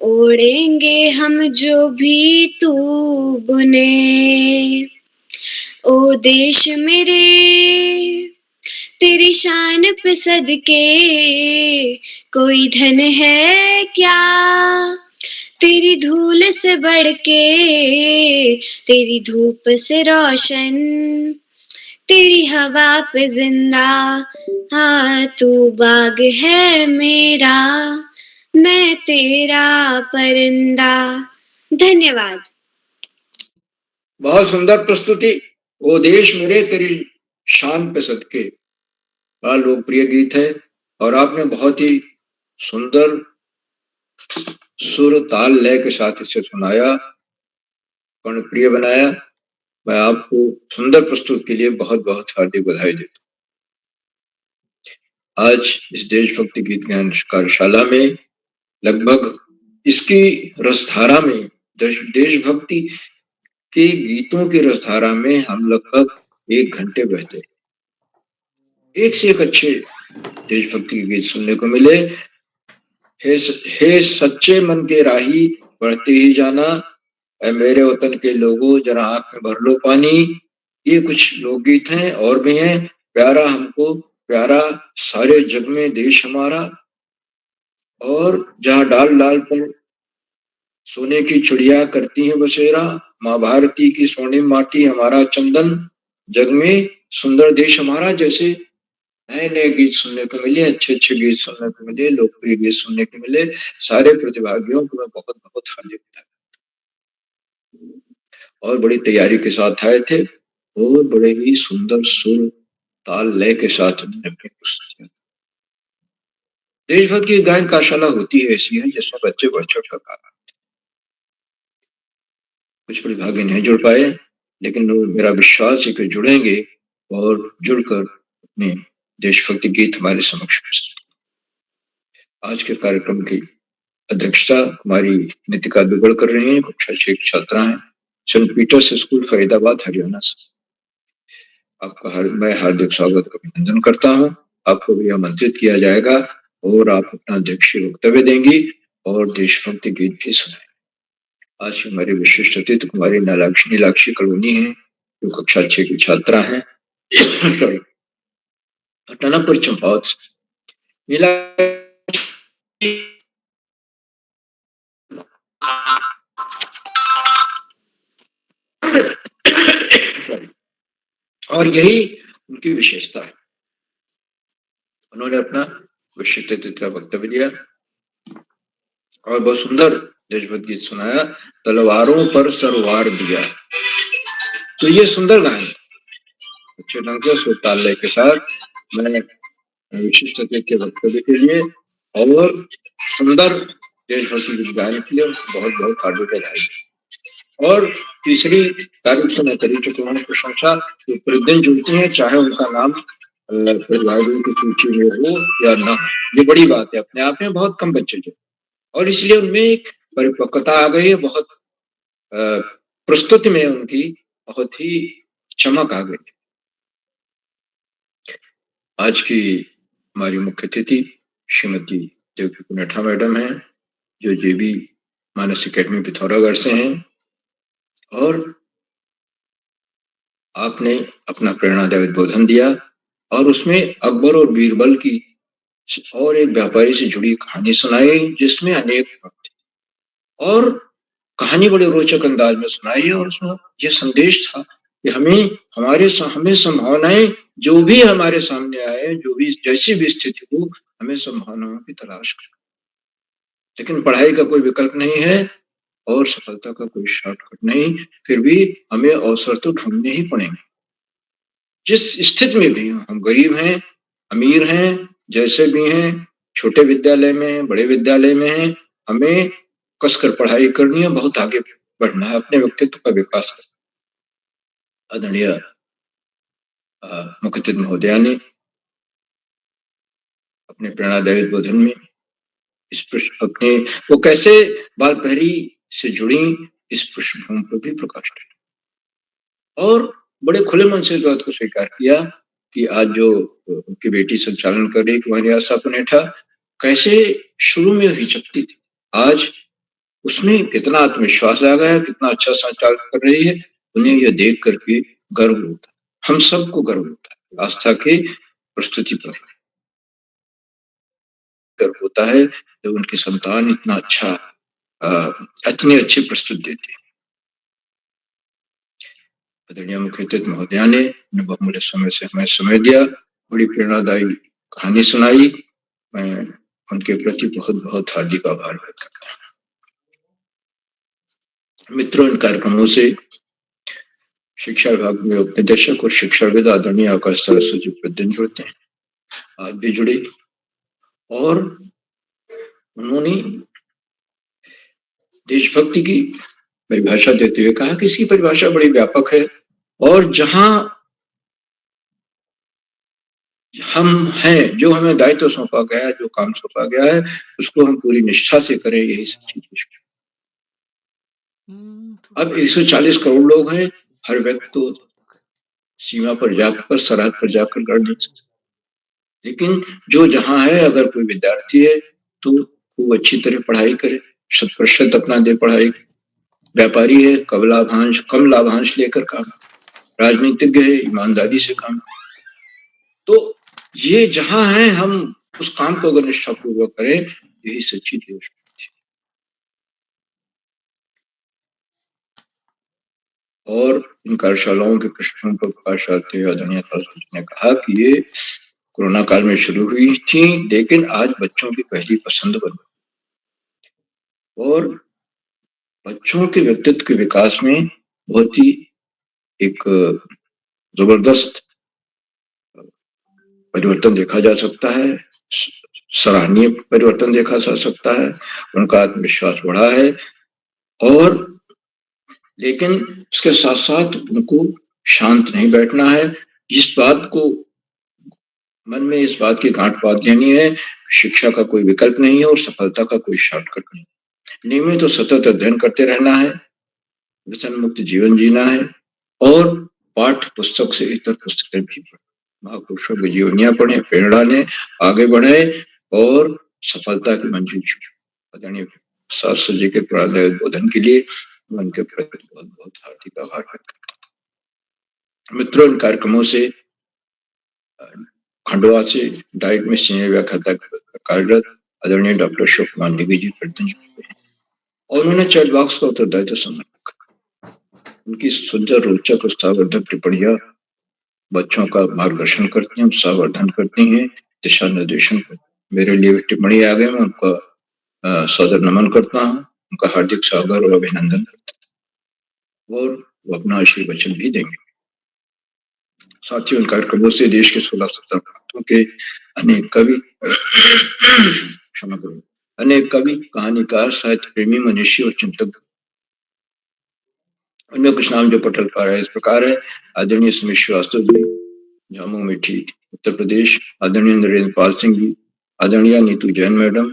ओढ़ेंगे हम जो भी तू बुने। ओ देश मेरे, तेरी शान पे सदके कोई धन है क्या, तेरी धूल से बढ़ के, तेरी धूप से रोशन, तेरी हवा पे जिंदा हाँ तू बाग है मेरा, मैं तेरा परिंदा। धन्यवाद। बहुत सुंदर प्रस्तुति। वो देश मेरे, तेरी शान पे सदके बड़ा लोकप्रिय गीत है और आपने बहुत ही सुंदर सुर ताल लय के साथ इसे सुनाया, कर्णप्रिय बनाया। मैं आपको सुंदर प्रस्तुत के लिए बहुत बहुत हार्दिक बधाई देता हूँ। आज इस देशभक्ति गीत गायन कार्यशाला में लगभग इसकी रसधारा में देशभक्ति के गीतों की रसधारा में हम लगभग 1 घंटे बहते, एक से एक अच्छे देशभक्ति के गीत सुनने को मिले। हे सच्चे मन के राही बढ़ते ही जाना, ऐ मेरे वतन के लोगों जरा आंख में भर लो पानी, ये कुछ लोकगीत हैं और भी हैं। प्यारा हमको प्यारा सारे जग में देश हमारा, और जहाँ डाल डाल पर सोने की चिड़िया करती है बसेरा, माँ भारती की स्वर्णिम माटी हमारा चंदन, जग में सुंदर देश हमारा। जैसे नए नए गीत सुनने को मिले, अच्छे अच्छे गीत सुनने को मिले, लोकप्रिय गीत सुनने को मिले। सारे प्रतिभागियों को मैं बहुत बहुत हार्दिक बधाई और बड़ी तैयारी के साथ आए थे और बड़े ही सुंदर सुर ताल लय के साथ उन्होंने अपनी प्रस्तुतियां। देशभक्ति की गायन कार्यशाला होती है ऐसी है जिसमें बच्चे बढ़ चढ़ कर गा, कुछ प्रतिभागी नहीं जुड़ पाए, लेकिन मेरा विश्वास है कि जुड़ेंगे और जुड़कर अपने देशभक्ति गीत हमारे समक्ष प्रस्तुत। आज के कार्यक्रम की अध्यक्षता कुमारी नितिका दुबड़ कर रही हैं, कक्षा 6 की छात्रा हैं, saint Peter's school Faridabad Haryana से। आपका मैं हार्दिक स्वागत अभिनंदन करता हूं। आपको भी आमंत्रित किया जाएगा और आप अपना अध्यक्षीय वक्तव्य देंगी और देशभक्ति गीत भी सुनाएंगे। आज हमारे विशिष्ट अतिथि कुमारी नीलाक्षी कलोनी है, जो कक्षा 6 की छात्रा हैं टनकपुर चंपावत से। और यही उनकी विशेषता है। उन्होंने अपना विशिष्ट अतिथि का वक्तव्य दिया और बहुत सुंदर देशभक्ति गीत सुनाया, तलवारों पर सरवार दिया। तो ये सुंदर गान अच्छे ढंग से सुर ताल लय के साथ मैंने विशिष्ट अतिथि के वक्तव्य के लिए और सुंदर देशभक्ति गीत गायन के लिए बहुत बहुत हार्दिक बधाई। और तीसरी तारीफ से मैं करी चुका हूँ प्रशंसा, जो प्रतिदिन जुड़ती है चाहे उनका नाम प्रतिभागियों की सूची में हो या ना, ये बड़ी बात है। अपने आप में बहुत कम बच्चे जो, और इसलिए उनमें एक परिपक्वता आ गई है, बहुत प्रस्तुति में उनकी बहुत ही चमक आ गई। आज की हमारी मुख्य अतिथि श्रीमती देवकी पुनेठा मैडम है, जो जेबी मानस एकेडमी पिथौरागढ़ से हैं, और आपने अपना प्रेरणादायक उद्बोधन दिया और उसमें अकबर और बीरबल की और एक व्यापारी से जुड़ी कहानी सुनाई, जिसमें अनेक और कहानी बड़े रोचक अंदाज में सुनाई और उसमें यह संदेश था कि हमें संभावनाएं जो भी हमारे सामने आए, जो भी जैसी भी स्थिति हो, हमें संभावनाओं की तलाश करें। लेकिन पढ़ाई का कोई विकल्प नहीं है और सफलता का कोई शॉर्टकट नहीं, फिर भी हमें अवसर तो ढूंढने ही पड़ेंगे। जिस स्थिति में भी हम गरीब हैं, अमीर हैं, जैसे भी हैं, छोटे विद्यालय में हैं, बड़े विद्यालय में हैं, हमें कसकर पढ़ाई करनी है, बहुत आगे बढ़ना है, अपने व्यक्तित्व का विकास करना। आदरणीय मुख्य अतिथि महोदया ने अपने प्रेरणादायी उद्बोधन में अपने वो कैसे बाल प्रहरी से जुड़ी इस पृष्ठभूमि पर भी प्रकाश डाला और बड़े खुले मन से इस बात को स्वीकार किया कि आज जो उनकी बेटी संचालन कर रही कुमारी आशा पुनेठा कैसे शुरू में हिचकती थी, आज उसमें कितना आत्मविश्वास आ गया, कितना अच्छा संचालन कर रही है। उन्हें यह देख करके गर्व होता है, हम सबको गर्व होता है, आस्था की प्रस्तुति पर गर्व होता है जब उनकी संतान इतना अच्छा इतनी अच्छी प्रस्तुति देती है। आदरणीय मुख्य अतिथि महोदया ने बहुमूल्य समय से हमें समय दिया, बड़ी प्रेरणादायी कहानी सुनाई। मैं उनके प्रति बहुत बहुत हार्दिक आभार व्यक्त करता हूँ। मित्रों, इन कार्यक्रमों से शिक्षा विभाग में उपनिदेशक और शिक्षाविद आदरणीय आकाश सरस्वती प्रतिदिन जुड़ते हैं, आज भी जुड़े, और उन्होंने देशभक्ति की परिभाषा देते हुए कहा कि इसकी परिभाषा बड़ी व्यापक है, और जहां हम हैं, जो हमें दायित्व सौंपा गया है, जो काम सौंपा गया है, उसको हम पूरी निष्ठा से करें, यही सच्ची देशभक्ति। अब 140 करोड़ लोग हैं, हर व्यक्ति तो सीमा पर जाकर, सरहद पर जाकर लड़ नहीं सकता, लेकिन जो जहां है, अगर कोई विद्यार्थी है तो वो अच्छी तरह पढ़ाई करे, 100% अपना दे पढ़ाई, व्यापारी है कम लाभांश लेकर काम, राजनीतिज्ञ है ईमानदारी से काम। तो ये जहां है, हम उस काम को अगर निष्ठापूर्वक करें, यही सच्ची देशभक्ति। और इन कार्यशालाओं के प्रश्नों पर प्रकाश डालते हुए आदरणीय ने कहा कि ये कोरोना काल में शुरू हुई थी, लेकिन आज बच्चों की पहली पसंद बन गई, और बच्चों के व्यक्तित्व के विकास में बहुत ही एक जबरदस्त परिवर्तन देखा जा सकता है, सराहनीय परिवर्तन देखा जा सकता है। उनका आत्मविश्वास बढ़ा है, और लेकिन उसके साथ साथ उनको शांत नहीं बैठना है। इस बात को मन में इस बात की गांठ बांध लेनी है, शिक्षा का कोई विकल्प नहीं है और सफलता का कोई शॉर्टकट नहीं। नियमित तो सतत अध्ययन करते रहना है, व्यसन मुक्त जीवन जीना है, और पाठ पुस्तक से इतर पुस्तकें भी पढ़ें, महापुरुषों की जीवनियां पढ़ें, प्रेरणा लें, आगे बढ़े और सफलता की मंजिल छूएं। आदरणीय सरस्वती जी के प्रेरणादायक उद्बोधन के लिए मैं उनके प्रति बहुत बहुत हार्दिक आभार व्यक्त करता हूं। मित्रों, इन कार्यक्रमों से खंडवा से डाइट में सीनियर व्याख्याता कार्यरत आदरणीय डॉक्टर अशोक कुमार नेगी जी प्रतिदिन जुड़ते हैं, और उन्होंने चैट बॉक्स का उत्तरदायित्व संभाला। उनकी सुंदर रोचक उत्साहवर्धक टिप्पणियां बच्चों का मार्गदर्शन करती हैं, उत्साहवर्धन करती हैं, दिशा निर्देशन करती हैं। मेरे लिए टिप्पणी आ गए, मैं उनका सदर नमन करता हूँ, उनका हार्दिक स्वागत और अभिनंदन करता हूँ, और वो अपना आशीर्वचन भी देंगे। साथियों, इन कार्यक्रमों से देश के 16-17 प्रांतों के अनेक कवि क्षमा करो, अनेक कवि, कहानीकार, साहित्य प्रेमी, मनीषी और चिंतक, उनमें कुछ नाम जो पटल पा रहे हैं इस प्रकार है। आदरणीय सुमित श्रीवास्तव जी, जामू मिठी, उत्तर प्रदेश। आदरणीय नरेंद्र पाल सिंह जी, आदरणीय नीतू जैन मैडम,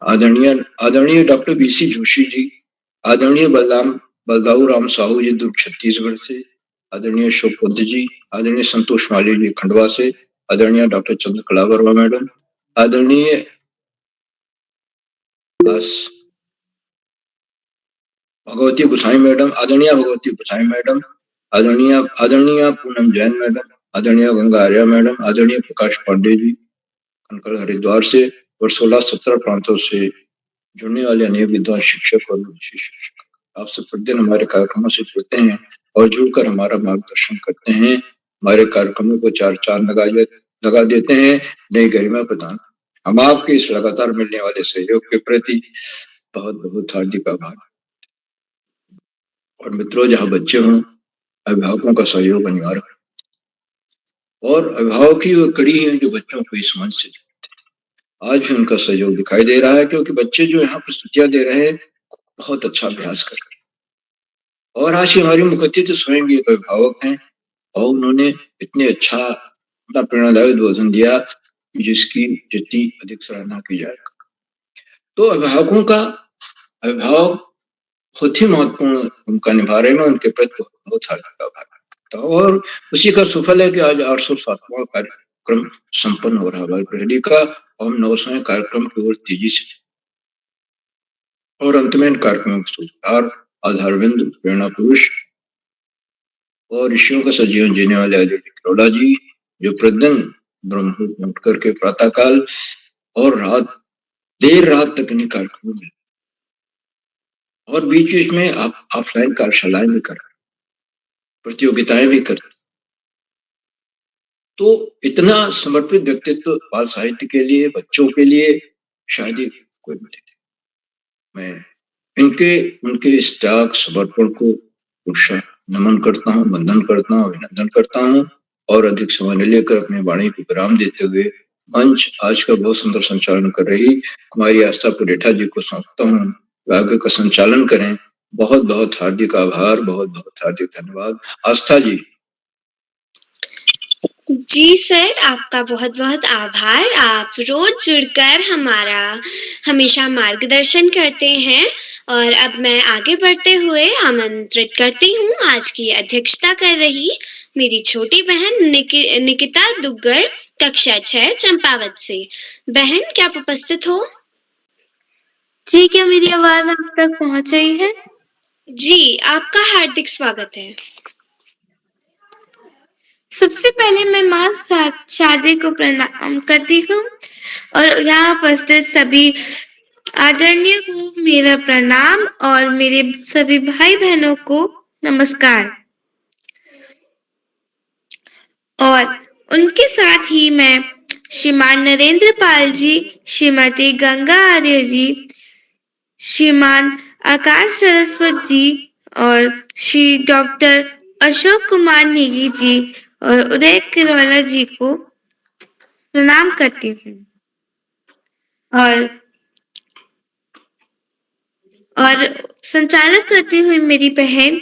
आदरणीय डॉक्टर बीसी जोशी जी, आदरणीय बलदाऊ राम साहू जी, दुर्ग छत्तीसगढ़ से। आदरणीय अशोक पद जी, आदरणीय संतोष माली जी, खंडवा से। आदरणीय डॉक्टर चंद्रकला वर्मा मैडम, आदरणीय भगवती गुसाई मैडम, आदरणीय भगवती गुसाई मैडम, आदरणीय पूनम जैन मैडम, आदरणीय गंगा आर्या मैडम, आदरणीय प्रकाश पांडे जी, कनकल हरिद्वार से, और 16-17 प्रांतों से जुड़ने वाले अनेक विद्वान शिक्षक और विशेष शिक्षक आपसे प्रतिदिन हमारे कार्यक्रमों से जुड़ते हैं और जुड़कर हमारा मार्गदर्शन करते हैं, हमारे कार्यक्रमों को चार चांद लगा देते हैं, नई गरिमा प्रदान। हम आपके इस लगातार मिलने वाले सहयोग के प्रति बहुत बहुत हार्दिक आभार। और मित्रों, जहाँ बच्चे हों, अभिभावकों का सहयोग अनिवार्य है, और अभिभावक ही वो कड़ी है जो बच्चों को इस मंच से जोड़ते हैं। आज भी उनका सहयोग दिखाई दे रहा है, क्योंकि बच्चे जो यहाँ प्रस्तुतियां दे रहे हैं बहुत अच्छा अभ्यास कर रहे हैं, और आज हमारी मुखतित स्वयं एक अभिभावक हैं, और उन्होंने इतने अच्छा अपना प्रेरणादायक उद्बोधन दिया जिसकी जितनी अधिक सराहना की जाए। तो अभिभावक बहुत ही महत्वपूर्ण भूमिका निभा रहे हैं, मैं उनके प्रति बहुत हार्दिक आभार करता हूँ। और उसी का सुफल है कि आज 807वां कार्यक्रम संपन्न हो रहा है प्रहरी का, और हम 900वें कार्यक्रम की ओर तेजी से, और अंत में इन कार्यक्रमों के सूत्रधार, आधारबिंदु, प्रेरणा पुरुष और ऋषियों का सजीवन जीने वाले आदित्य किरोड़ा जी, जो प्रतिदिन ब्रह्म मुहूर्त में उठ करके प्रातःकाल और देर रात तक इन्हीं कार्यक्रमों में, और बीच बीच में आप ऑफलाइन कार्यशालाएं भी कर, प्रतियोगिताएं भी कर, तो इतना समर्पित व्यक्तित्व बाल साहित्य के लिए, बच्चों के लिए शायद ही कोई मिले। मैं उनके इस त्याग समर्पण को नमन करता हूँ, वंदन करता हूँ, अभिनंदन करता हूँ और अधिक समय न लेकर अपनी वाणी को विराम देते हुए मंच आज का बहुत सुंदर संचालन कर रही कुमारी आस्था पुरेठा जी को सौंपता हूँ। वे आगे का संचालन करें। बहुत बहुत हार्दिक आभार, बहुत बहुत हार्दिक धन्यवाद। आस्था जी। जी सर, आपका बहुत-बहुत आभार। आप रोज जुड़कर हमारा हमेशा मार्गदर्शन करते हैं और अब मैं आगे बढ़ते हुए आमंत्रित करती हूँ आज की अध्यक्षता कर रही मेरी छोटी बहन निकिता दुग्गर, कक्षा 6 चंपावत से। बहन, क्या आप उपस्थित हो? जी, क्या मेरी आवाज आप तक पहुंच रही है? जी, आपका हार्दिक स्वागत है। सबसे पहले मैं माँ शारदे को प्रणाम करती हूँ और यहाँ उपस्थित सभी आदरणीय को मेरा प्रणाम और मेरे सभी भाई बहनों को नमस्कार। और उनके साथ ही मैं श्रीमान नरेंद्र पाल जी, श्रीमती गंगा आर्य जी, श्रीमान आकाश सरस्वत जी और श्री डॉक्टर अशोक कुमार नेगी जी और उदय किरोला जी को प्रणाम करती हूँ। और संचालित करती हुई मेरी बहन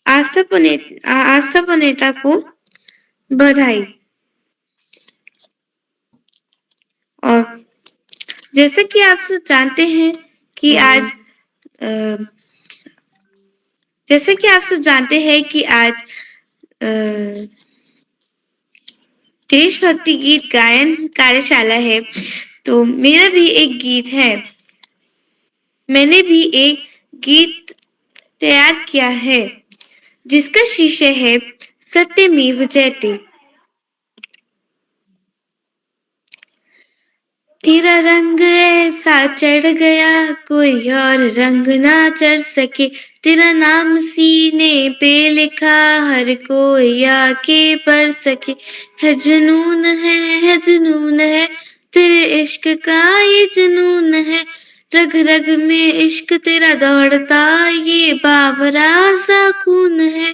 आस्था पुनेटा को बधाई। और जैसे कि आप सब जानते हैं कि आज देशभक्ति गीत गायन कार्यशाला है, तो मेरा भी एक गीत है। मैंने भी एक गीत तैयार किया है जिसका शीर्षक है सत्यमेव जयते। तेरा रंग ऐसा चढ़ गया कोई और रंग ना चढ़ सके, तेरा नाम सीने पे लिखा हर कोई आके पढ़ सके। है जुनून है तेरे इश्क का ये जुनून है, रग रग में इश्क तेरा दौड़ता ये बाबरा सा खून है।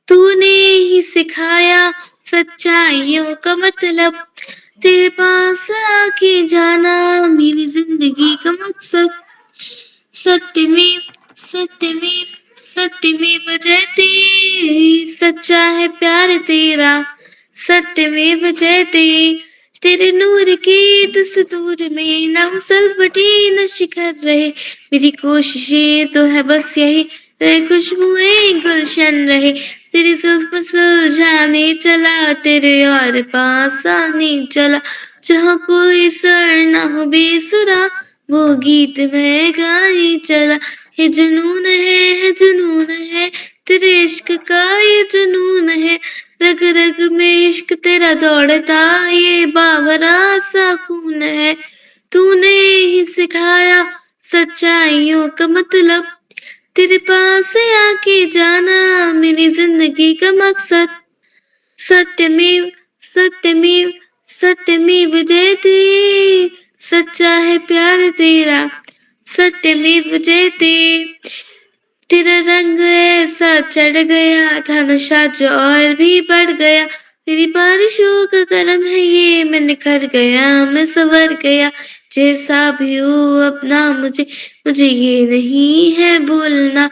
तूने ही सिखाया सच्चाइयों का मतलब, तेरे पास आके जाना मेरी जिंदगी का मकसद। सत्यमेव जयते, सच्चा है प्यार तेरा। सत्यमेव जयते, तेरे नूर के दस्तूर में ना सलबटे न शिखर रहे। मेरी कोशिशें तो है बस यही, तेरी खुशबुएं गुलशन रहे। तेरी जुल्फ सुलझाने चला, तेरे और पास आने चला। जहाँ कोई सर ना हो बेसुरा, वो गीत मैं गाने चला। ये जुनून है तेरे इश्क का ये जुनून है, रग रग में इश्क तेरा दौड़ता ये बावरा सा खून है। तूने ही सिखाया सच्चाइयों का मतलब, तेरे पास आके जाना मेरी जिंदगी का मकसद। सत्यमेव जयते, सच्चा है प्यार तेरा। सत्यमेव जयते, तेरा रंग ऐसा चढ़ गया था नशा जो और भी बढ़ गया। तेरी बारिशों का करम है ये, मैं निखर गया मैं संवर गया। जैसा भी हो अपना मुझे ये नहीं है भूलना।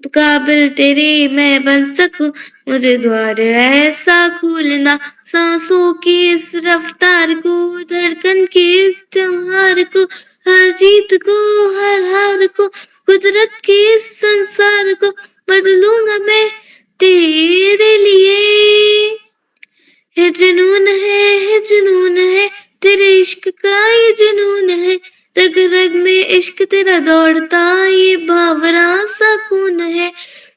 काबिल तेरे मैं बन सकूं, मुझे द्वार ऐसा खोलना। सांसों की इस रफ्तार को, धड़कन के इस त्योहार को, हर जीत को हर हार को, कुदरत के इस संसार को बदलूंगा मैं तेरे लिए। है जुनून है तेरे इश्क का ये जुनून है, रग रग में इश्क तेरा दौड़ता ये बावरा सा खून है।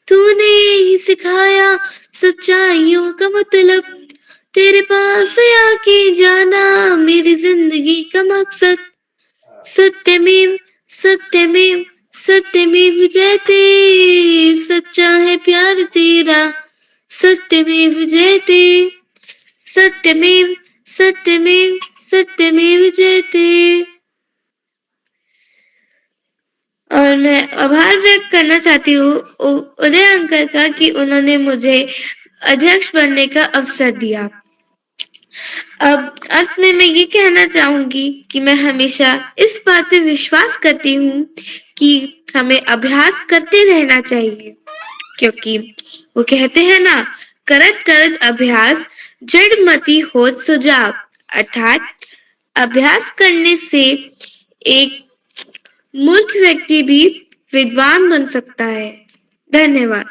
तूने ही सिखाया सच्चाइयों का मतलब, तेरे पास आके जाना मेरी जिंदगी का मकसद। सत्यमेव जयते, सच्चा है प्यार तेरा। सत्यमेव जयते, सत्यमेव जयते। और मैं आभार व्यक्त करना चाहती हूँ उदय अंकल का कि उन्होंने मुझे अध्यक्ष बनने का अवसर दिया। अब अंत में मैं ये कहना चाहूंगी कि मैं हमेशा इस बात पे विश्वास करती हूँ कि हमें अभ्यास करते रहना चाहिए, क्योंकि वो कहते हैं ना, करत करत अभ्यास जड़मति होत सुजाव, अर्थात अभ्यास करने से एक मूर्ख व्यक्ति भी विद्वान बन सकता है। धन्यवाद।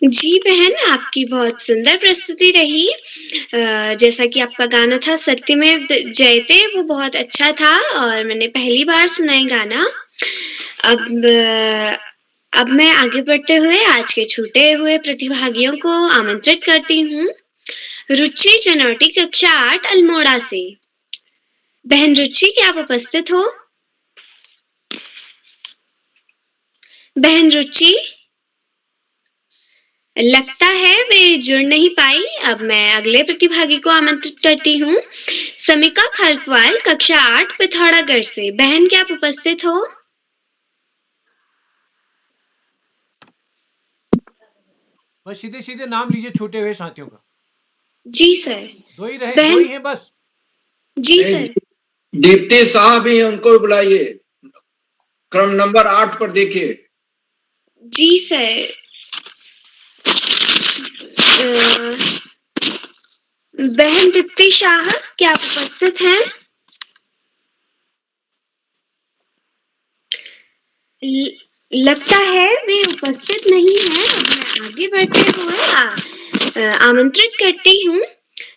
जी बहन, आपकी बहुत सुंदर प्रस्तुति रही। जैसा कि आपका गाना था सत्यमेव जयते, वो बहुत अच्छा था और मैंने पहली बार सुना है गाना। अब मैं आगे बढ़ते हुए आज के छूटे हुए प्रतिभागियों को आमंत्रित करती हूँ। रुचि जनौटी कक्षा 8 अल्मोड़ा से। बहन रुचि, क्या आप उपस्थित हो? बहन रुचि, लगता है वे जुड़ नहीं पाई। अब मैं अगले प्रतिभागी को आमंत्रित करती हूँ। समिका खलकवाल कक्षा 8 पिथौरागढ़ से। बहन, क्या आप उपस्थित हो? बस सीधे सीधे नाम लीजिए छूटे हुए साथियों का। जी सर। दो ही हैं बस। जी सर। दीप्ति साहब ही, उनको बुलाइए। क्रम नंबर 8 पर देखिए। जी सर। बहन दीप्ति शाह, क्या आप उपस्थित हैं? लगता है वे उपस्थित नहीं है। अब मैं आगे बढ़ते हुए आमंत्रित करती हूँ।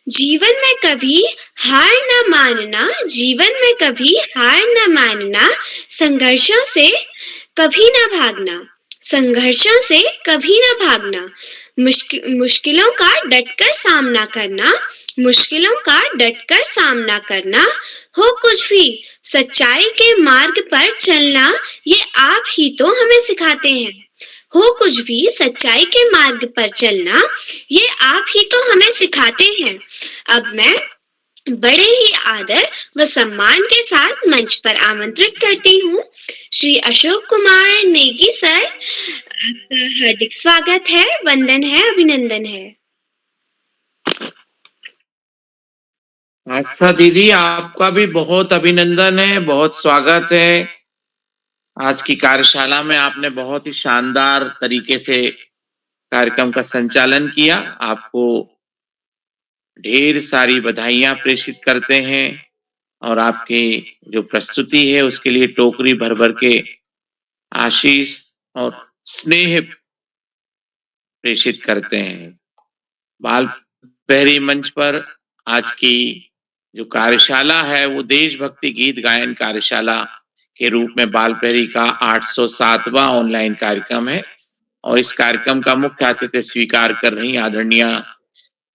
जीवन में कभी हार न मानना, जीवन में कभी हार न मानना, संघर्षों से कभी न भागना, संघर्षों से कभी न भागना, मुश्किलों का डटकर सामना करना, मुश्किलों का डटकर सामना करना, हो कुछ भी सच्चाई के मार्ग पर चलना, ये आप ही तो हमें सिखाते हैं। हो कुछ भी सच्चाई के मार्ग पर चलना, ये आप ही तो हमें सिखाते हैं। अब मैं बड़े ही आदर व सम्मान के साथ मंच पर आमंत्रित करती हूँ श्री अशोक कुमार नेगी सर। आपका हार्दिक स्वागत है, वंदन है, अभिनंदन है। आस्था दीदी, आपका भी बहुत अभिनंदन है, बहुत स्वागत है। आज की कार्यशाला में आपने बहुत ही शानदार तरीके से कार्यक्रम का संचालन किया। आपको ढेर सारी बधाइयां प्रेषित करते हैं और आपकी जो प्रस्तुति है उसके लिए टोकरी भर भर के आशीष और स्नेह प्रेषित करते हैं। बाल पहरी मंच पर आज की जो कार्यशाला है वो देशभक्ति गीत गायन कार्यशाला के रूप में बाल पहरी का 807वां ऑनलाइन कार्यक्रम है और इस कार्यक्रम का मुख्य अतिथि स्वीकार कर रही आदरणीय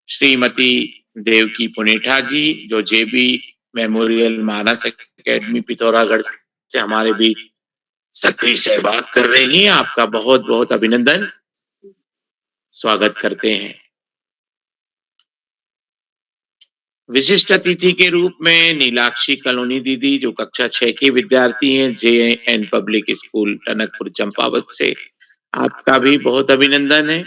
श्रीमती देवकी पुनेठा जी, जो जेबी मेमोरियल मानस एकेडमी पिथौरागढ़ से हमारे बीच सक्रिय सहभाग कर रही हैं। आपका बहुत बहुत अभिनंदन, स्वागत करते हैं। विशिष्ट अतिथि के रूप में नीलाक्षी कलोनी दीदी, जो कक्षा 6 की विद्यार्थी हैं, JN public school Tanakpur Champawat से, आपका भी बहुत अभिनंदन है।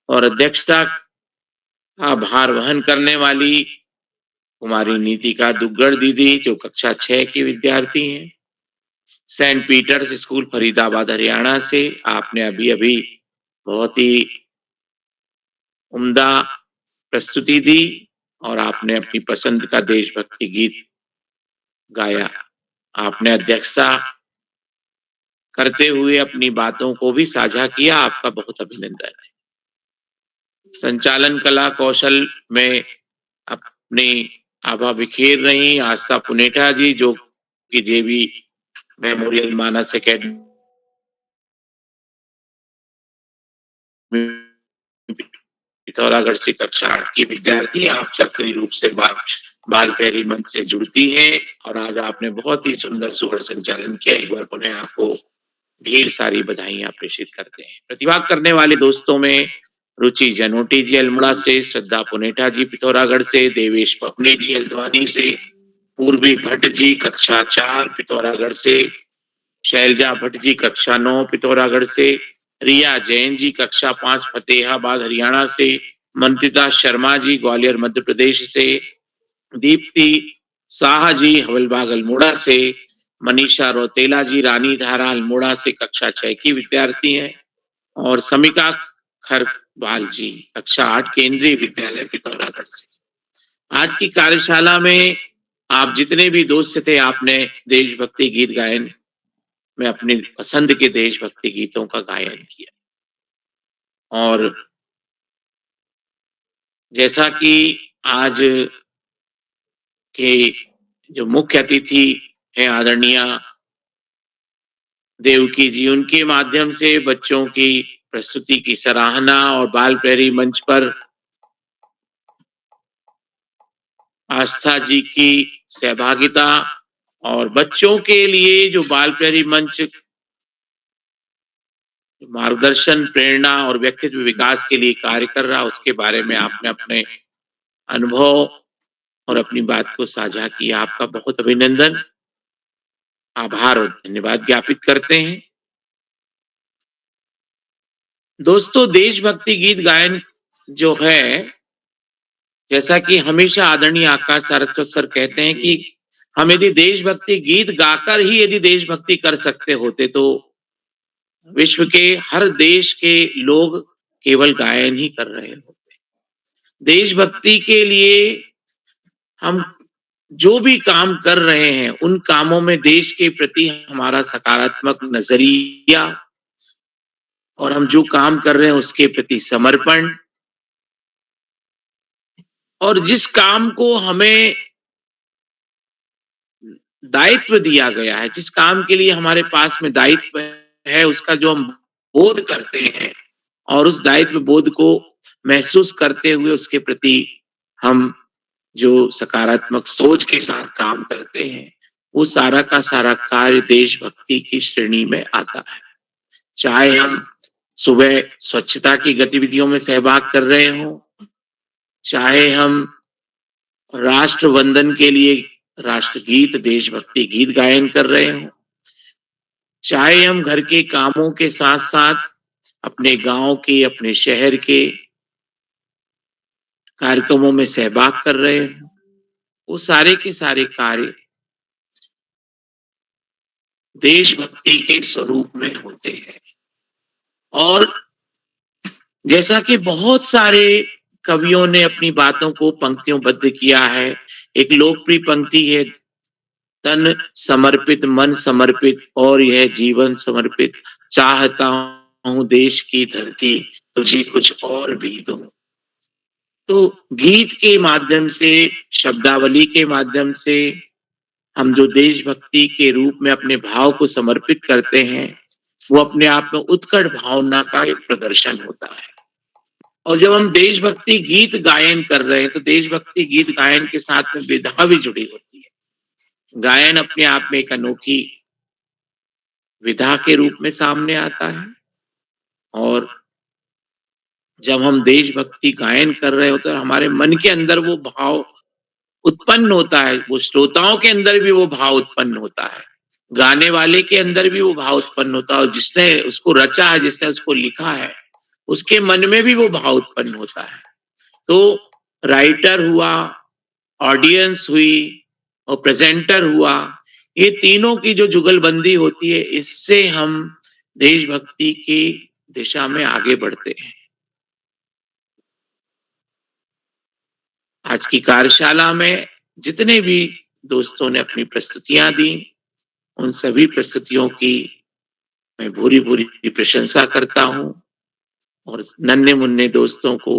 और अध्यक्षता का भार वहन करने वाली कुमारी नीतिका दुग्गड़ दीदी, जो कक्षा 6 की विद्यार्थी हैं, saint Peter's school Faridabad Haryana से, आपने अभी अभी बहुत ही उम्दा प्रस्तुति दी और आपने अपनी पसंद का देशभक्ति गीत गाया। आपने अध्यक्षता करते हुए अपनी बातों को भी साझा किया, आपका बहुत अभिनंदन है। संचालन कला कौशल में अपनी आभा बिखेर रही आस्था पुनेठा जी, जो कि जेबी मेमोरियल मानस एकेडमी पिथौरागढ़ से कक्षा 8 की विद्यार्थी, आप सक्रिय रूप से बाल पहरी मंच से जुड़ती हैं और आज आपने बहुत ही सुंदर सुवर संचालन किया। एक बार पुनः आपको ढेर सारी बधाइयां प्रेषित करते हैं। प्रतिभाग करने वाले दोस्तों में रुचि जनोटी जी अल्मोड़ा से, श्रद्धा पुनेठा जी पिथौरागढ़ से, देवेश पपने जी हल्द्वानी से, पूर्वी भट्ट जी कक्षा 4 पिथौरागढ़ से, शैलजा भट्ट जी कक्षा 9 पिथौरागढ़ से, रिया जैन जी कक्षा 5 फतेहाबाद हरियाणा से, मंत्रिता शर्मा जी ग्वालियर मध्य प्रदेश से, दीप्ति शाह जी हवलबाग अल्मोड़ा से, मनीषा रौतेला जी रानी धारा अल्मोड़ा से कक्षा 6 की विद्यार्थी हैं, और समिका खरवाल जी कक्षा 8 केंद्रीय विद्यालय पिथौरागढ़ से। आज की कार्यशाला में आप जितने भी दोस्त थे, आपने देशभक्ति गीत गायन में अपनी पसंद के देशभक्ति गीतों का गायन किया। और जैसा कि आज के जो मुख्य अतिथि हैं आदरणीय देवकी जी, उनके माध्यम से बच्चों की प्रस्तुति की सराहना और बाल प्रहरी मंच पर आस्था जी की सहभागिता और बच्चों के लिए जो बाल प्रहरी मंच मार्गदर्शन, प्रेरणा और व्यक्तित्व विकास के लिए कार्य कर रहा, उसके बारे में आपने अपने अनुभव और अपनी बात को साझा किया। आपका बहुत अभिनंदन, आभार और धन्यवाद ज्ञापित करते हैं। दोस्तों, देशभक्ति गीत गायन जो है, जैसा कि हमेशा आदरणीय आकाश सारस्वत सर कहते हैं कि हम यदि देशभक्ति गीत गाकर ही यदि देशभक्ति कर सकते होते तो विश्व के हर देश के लोग केवल गायन ही कर रहे होते। देशभक्ति के लिए हम जो भी काम कर रहे हैं, उन कामों में देश के प्रति हमारा सकारात्मक नजरिया और हम जो काम कर रहे हैं उसके प्रति समर्पण, और जिस काम को हमें दायित्व दिया गया है, जिस काम के लिए हमारे पास में दायित्व है, उसका जो हम बोध करते हैं और उस दायित्व बोध को महसूस करते हुए उसके प्रति हम जो सकारात्मक सोच के साथ काम करते हैं, वो सारा का सारा कार्य देशभक्ति की श्रेणी में आता है। चाहे हम सुबह स्वच्छता की गतिविधियों में सहभाग कर रहे हों, चाहे हम राष्ट्र वंदन के लिए राष्ट्रगीत देशभक्ति गीत गायन कर रहे हों, चाहे हम घर के कामों के साथ साथ अपने गांव के, अपने शहर के कार्यक्रमों में सहभाग कर रहे हों, वो सारे के सारे कार्य देशभक्ति के स्वरूप में होते हैं। और जैसा कि बहुत सारे कवियों ने अपनी बातों को पंक्तियोंबद्ध किया है, एक लोकप्रिय पंक्ति है, तन समर्पित मन समर्पित और यह जीवन समर्पित, चाहता हूं देश की धरती तुझे कुछ और भी दूं। तो गीत के माध्यम से, शब्दावली के माध्यम से हम जो देशभक्ति के रूप में अपने भाव को समर्पित करते हैं, वो अपने आप में उत्कट भावना का एक प्रदर्शन होता है। और जब हम देशभक्ति गीत गायन कर रहे हैं तो देशभक्ति गीत गायन के साथ में विधा भी जुड़ी होती है। गायन अपने आप में एक अनोखी विधा के रूप में सामने आता है, और जब हम देशभक्ति गायन कर रहे होते हैं हमारे मन के अंदर वो भाव उत्पन्न होता है, वो श्रोताओं के अंदर भी वो भाव उत्पन्न होता है, गाने वाले के अंदर भी वो भाव उत्पन्न होता है, और जिसने उसको रचा है, जिसने उसको लिखा है, उसके मन में भी वो भाव उत्पन्न होता है। तो राइटर हुआ, ऑडियंस हुई और प्रेजेंटर हुआ, ये तीनों की जो जुगलबंदी होती है, इससे हम देशभक्ति की दिशा में आगे बढ़ते हैं। आज की कार्यशाला में जितने भी दोस्तों ने अपनी प्रस्तुतियां दी, उन सभी प्रस्तुतियों की मैं भूरी भूरी प्रशंसा करता हूं और नन्हे मुन्ने दोस्तों को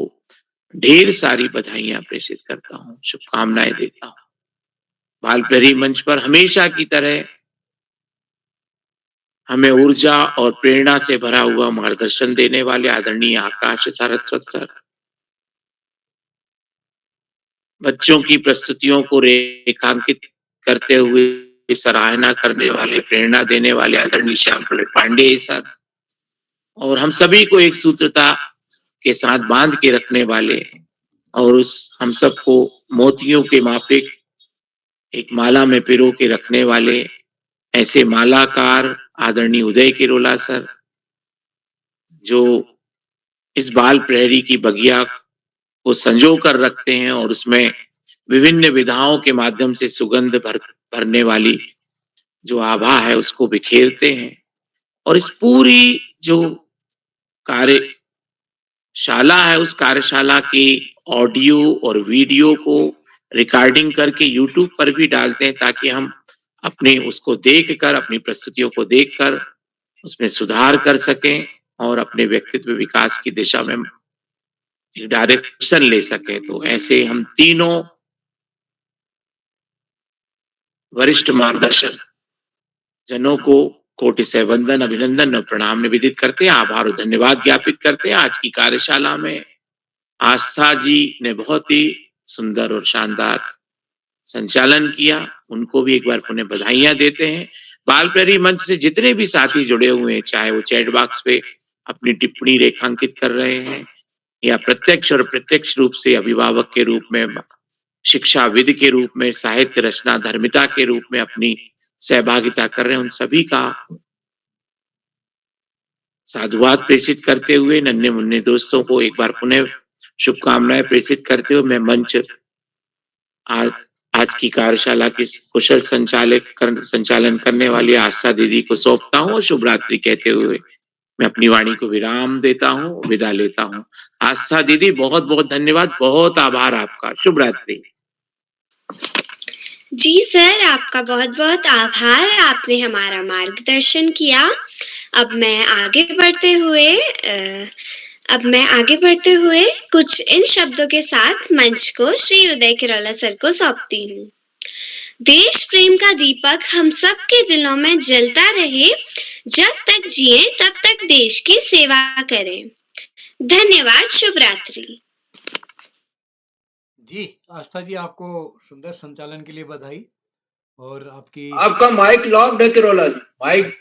ढेर सारी बधाइयां प्रेषित करता हूं, शुभकामनाएं देता हूं। बाल प्रहरी मंच पर हमेशा की तरह हमें ऊर्जा और प्रेरणा से भरा हुआ मार्गदर्शन देने वाले आदरणीय आकाश सारस्वत सर, बच्चों की प्रस्तुतियों को रेखांकित करते हुए सराहना करने वाले, प्रेरणा देने वाले आदरणीय श्याम पांडे सर, और हम सभी को एक सूत्रता के साथ बांध के रखने वाले और उस हम सबको मोतियों के माफिक एक माला में पिरो के रखने वाले ऐसे मालाकार आदरणीय उदय किरोला सर, जो इस बाल प्रहरी की बगिया को संजो कर रखते हैं और उसमें विभिन्न विधाओं के माध्यम से सुगंध भरने वाली जो आभा है उसको बिखेरते हैं और इस पूरी जो कार्यशाला है उस कार्यशाला की ऑडियो और वीडियो को रिकॉर्डिंग करके यूट्यूब पर भी डालते हैं ताकि हम अपने उसको देखकर अपनी प्रस्तुतियों को देखकर उसमें सुधार कर सकें और अपने व्यक्तित्व विकास की दिशा में डायरेक्शन ले सकें। तो ऐसे हम तीनों वरिष्ठ मार्गदर्शक जनों को कोटि से वंदन, अभिनंदन और प्रणाम निवेदित करते हैं, आभार और धन्यवाद ज्ञापित करते हैं। आज की कार्यशाला में आस्था जी ने बहुत ही सुंदर और शानदार संचालन किया, उनको भी एक बार पुनः बधाइयां देते हैं। बाल प्रहरी मंच से जितने भी साथी जुड़े हुए हैं, चाहे वो चैट बॉक्स पे अपनी टिप्पणी रेखांकित कर रहे हैं या प्रत्यक्ष और प्रत्यक्ष रूप से अभिभावक के रूप में, शिक्षाविद के रूप में, साहित्य रचना धर्मिता के रूप में अपनी सहभागिता कर रहे हैं, उन सभी का साधुवाद प्रेषित करते हुए नन्हे मुन्ने दोस्तों को एक बार पुनः शुभकामनाएं प्रेषित करते हुए मैं मंच आज की कार्यशाला की कुशल संचालन करने वाली आस्था दीदी को सौंपता हूँ और शुभ रात्रि कहते हुए मैं अपनी वाणी को विराम देता हूँ, विदा लेता हूँ। आस्था दीदी बहुत बहुत धन्यवाद, बहुत आभार आपका। शुभ रात्रि। जी सर, आपका बहुत बहुत आभार, आपने हमारा मार्गदर्शन किया। अब मैं आगे बढ़ते हुए कुछ इन शब्दों के साथ मंच को श्री उदय किरोला सर को सौंपती हूँ। देश प्रेम का दीपक हम सब के दिलों में जलता रहे, जब तक जिए तब तक देश की सेवा करें। धन्यवाद, शुभ रात्रि। जी, आस्था जी आपको सुंदर संचालन के लिए बधाई और आपका माइक लॉक्ड है किरोला जी, माइक।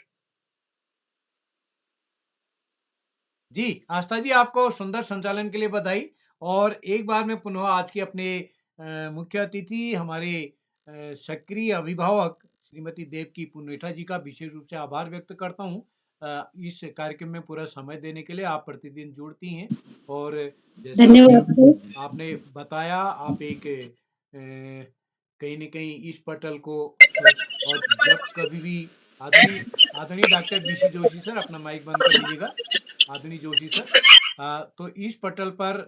जी, आस्था जी आपको सुंदर संचालन के लिए बधाई और एक बार मैं पुनः आज के अपने मुख्य अतिथि हमारे सक्रिय अभिभावक श्रीमती देवकी पुनेठा जी का विशेष रूप से आभार व्यक्त करता हूँ। इस कार्यक्रम में पूरा समय देने के लिए आप प्रतिदिन जुड़ती हैं और जैसा धन्यवाद सर। आपने बताया आप एक कहीं न कहीं इस पटल को और जब कभी भी आदरणीय डॉक्टर बीसी जोशी सर अपना माइक बंद कर लीजिएगा। आदरणीय जोशी सर तो इस पटल पर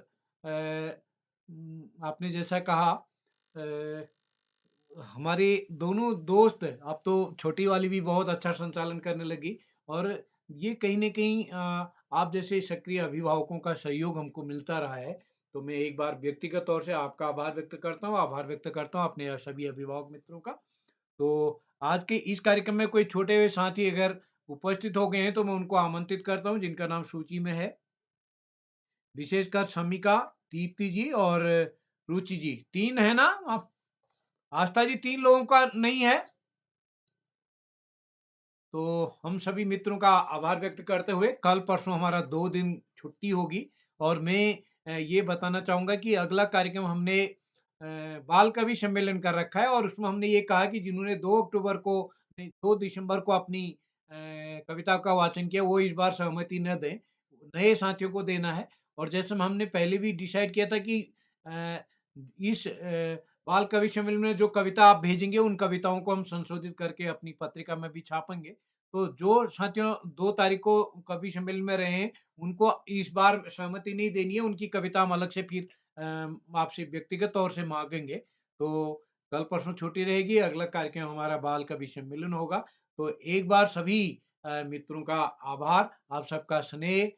आपने जैसा कहा हमारे दोनों दोस्त अब तो छोटी वाली भी बहुत अच्छा संचालन करने लगी और ये कहीं न कहीं आप जैसे सक्रिय अभिभावकों का सहयोग हमको मिलता रहा है। तो मैं एक बार व्यक्तिगत तौर से आपका आभार व्यक्त करता हूँ, अपने सभी अभिभावक मित्रों का। तो आज के इस कार्यक्रम में कोई छोटे हुए साथी अगर उपस्थित हो गए हैं तो मैं उनको आमंत्रित करता हूँ जिनका नाम सूची में है। विशेषकर शमिका, दीप्ति जी और रुचि जी, 3 है ना? आप आस्था जी 3 लोगों का नहीं है? तो हम सभी मित्रों का आभार व्यक्त करते हुए कल परसों हमारा 2 दिन छुट्टी होगी और मैं ये बताना चाहूँगा कि अगला कार्यक्रम हमने बाल कवि सम्मेलन कर रखा है और उसमें हमने ये कहा कि जिन्होंने 2 दिसंबर को अपनी कविता का वाचन किया वो इस बार सहमति न दें, नए साथियों को देना है। और जैसे हमने पहले भी डिसाइड किया था कि अ, इस बाल कवि सम्मेलन में जो कविता आप भेजेंगे उन कविताओं को हम संशोधित करके अपनी पत्रिका में भी छापेंगे। तो जो साथियों 2 तारीख को कवि सम्मेलन में रहे हैं, उनको इस बार सहमति नहीं देनी है, उनकी कविता हम अलग से फिर आपसे व्यक्तिगत तौर से माँगेंगे। तो कल परसों छुट्टी रहेगी, अगला कार्यक्रम हमारा बाल कवि सम्मेलन होगा। तो एक बार सभी मित्रों का आभार, आप सबका स्नेह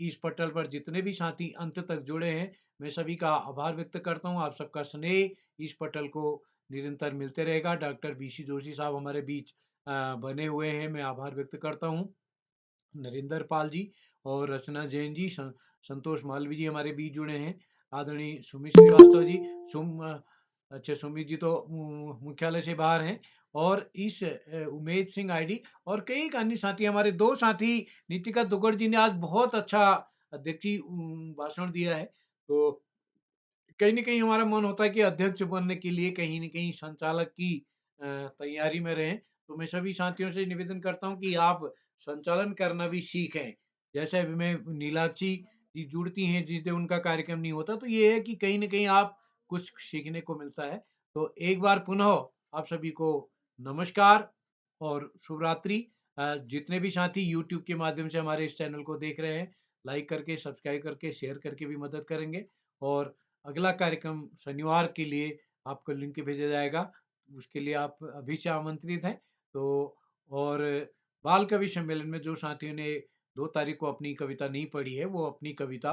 इस पटल पर जितने भी साथी अंत तक जुड़े हैं, मैं सभी का आभार व्यक्त करता हूँ। आप सबका स्नेह इस पटल को निरंतर मिलते रहेगा। डॉक्टर बीसी जोशी साहब हमारे बीच बने हुए हैं, मैं आभार व्यक्त करता हूँ। नरेंद्र पाल जी और रचना जैन जी, संतोष मालवी जी हमारे बीच जुड़े हैं। आदरणीय सुमित श्रीवास्तव जी, सुमित जी तो मुख्यालय से बाहर हैं और इस उमेद सिंह आईडी और कई अन्य साथी, हमारे 2 साथी नीतिका दुग्गड़ जी ने आज बहुत अच्छा अध्यक्षीय भाषण दिया है। तो कहीं न कहीं हमारा मन होता है कि अध्यक्ष बनने के लिए कहीं न कहीं संचालक की तैयारी में रहें। तो मैं सभी साथियों से निवेदन करता हूँ कि आप संचालन करना भी सीखें। जैसे अभी मैं नीलाक्षी जी जुड़ती हैं, जिस दिन उनका कार्यक्रम नहीं होता, तो ये है कि कहीं न कहीं आप कुछ सीखने को मिलता है। तो एक बार पुनः आप सभी को नमस्कार और शुभ रात्रि। जितने भी साथी यूट्यूब के माध्यम से हमारे इस चैनल को देख रहे हैं, लाइक करके, सब्सक्राइब करके, शेयर करके भी मदद करेंगे और अगला कार्यक्रम शनिवार के लिए आपको लिंक भेजा जाएगा। उसके लिए आप अभी से आमंत्रित हैं। तो और बाल कवि सम्मेलन में जो साथियों ने 2 तारीख को अपनी कविता नहीं पढ़ी है, वो अपनी कविता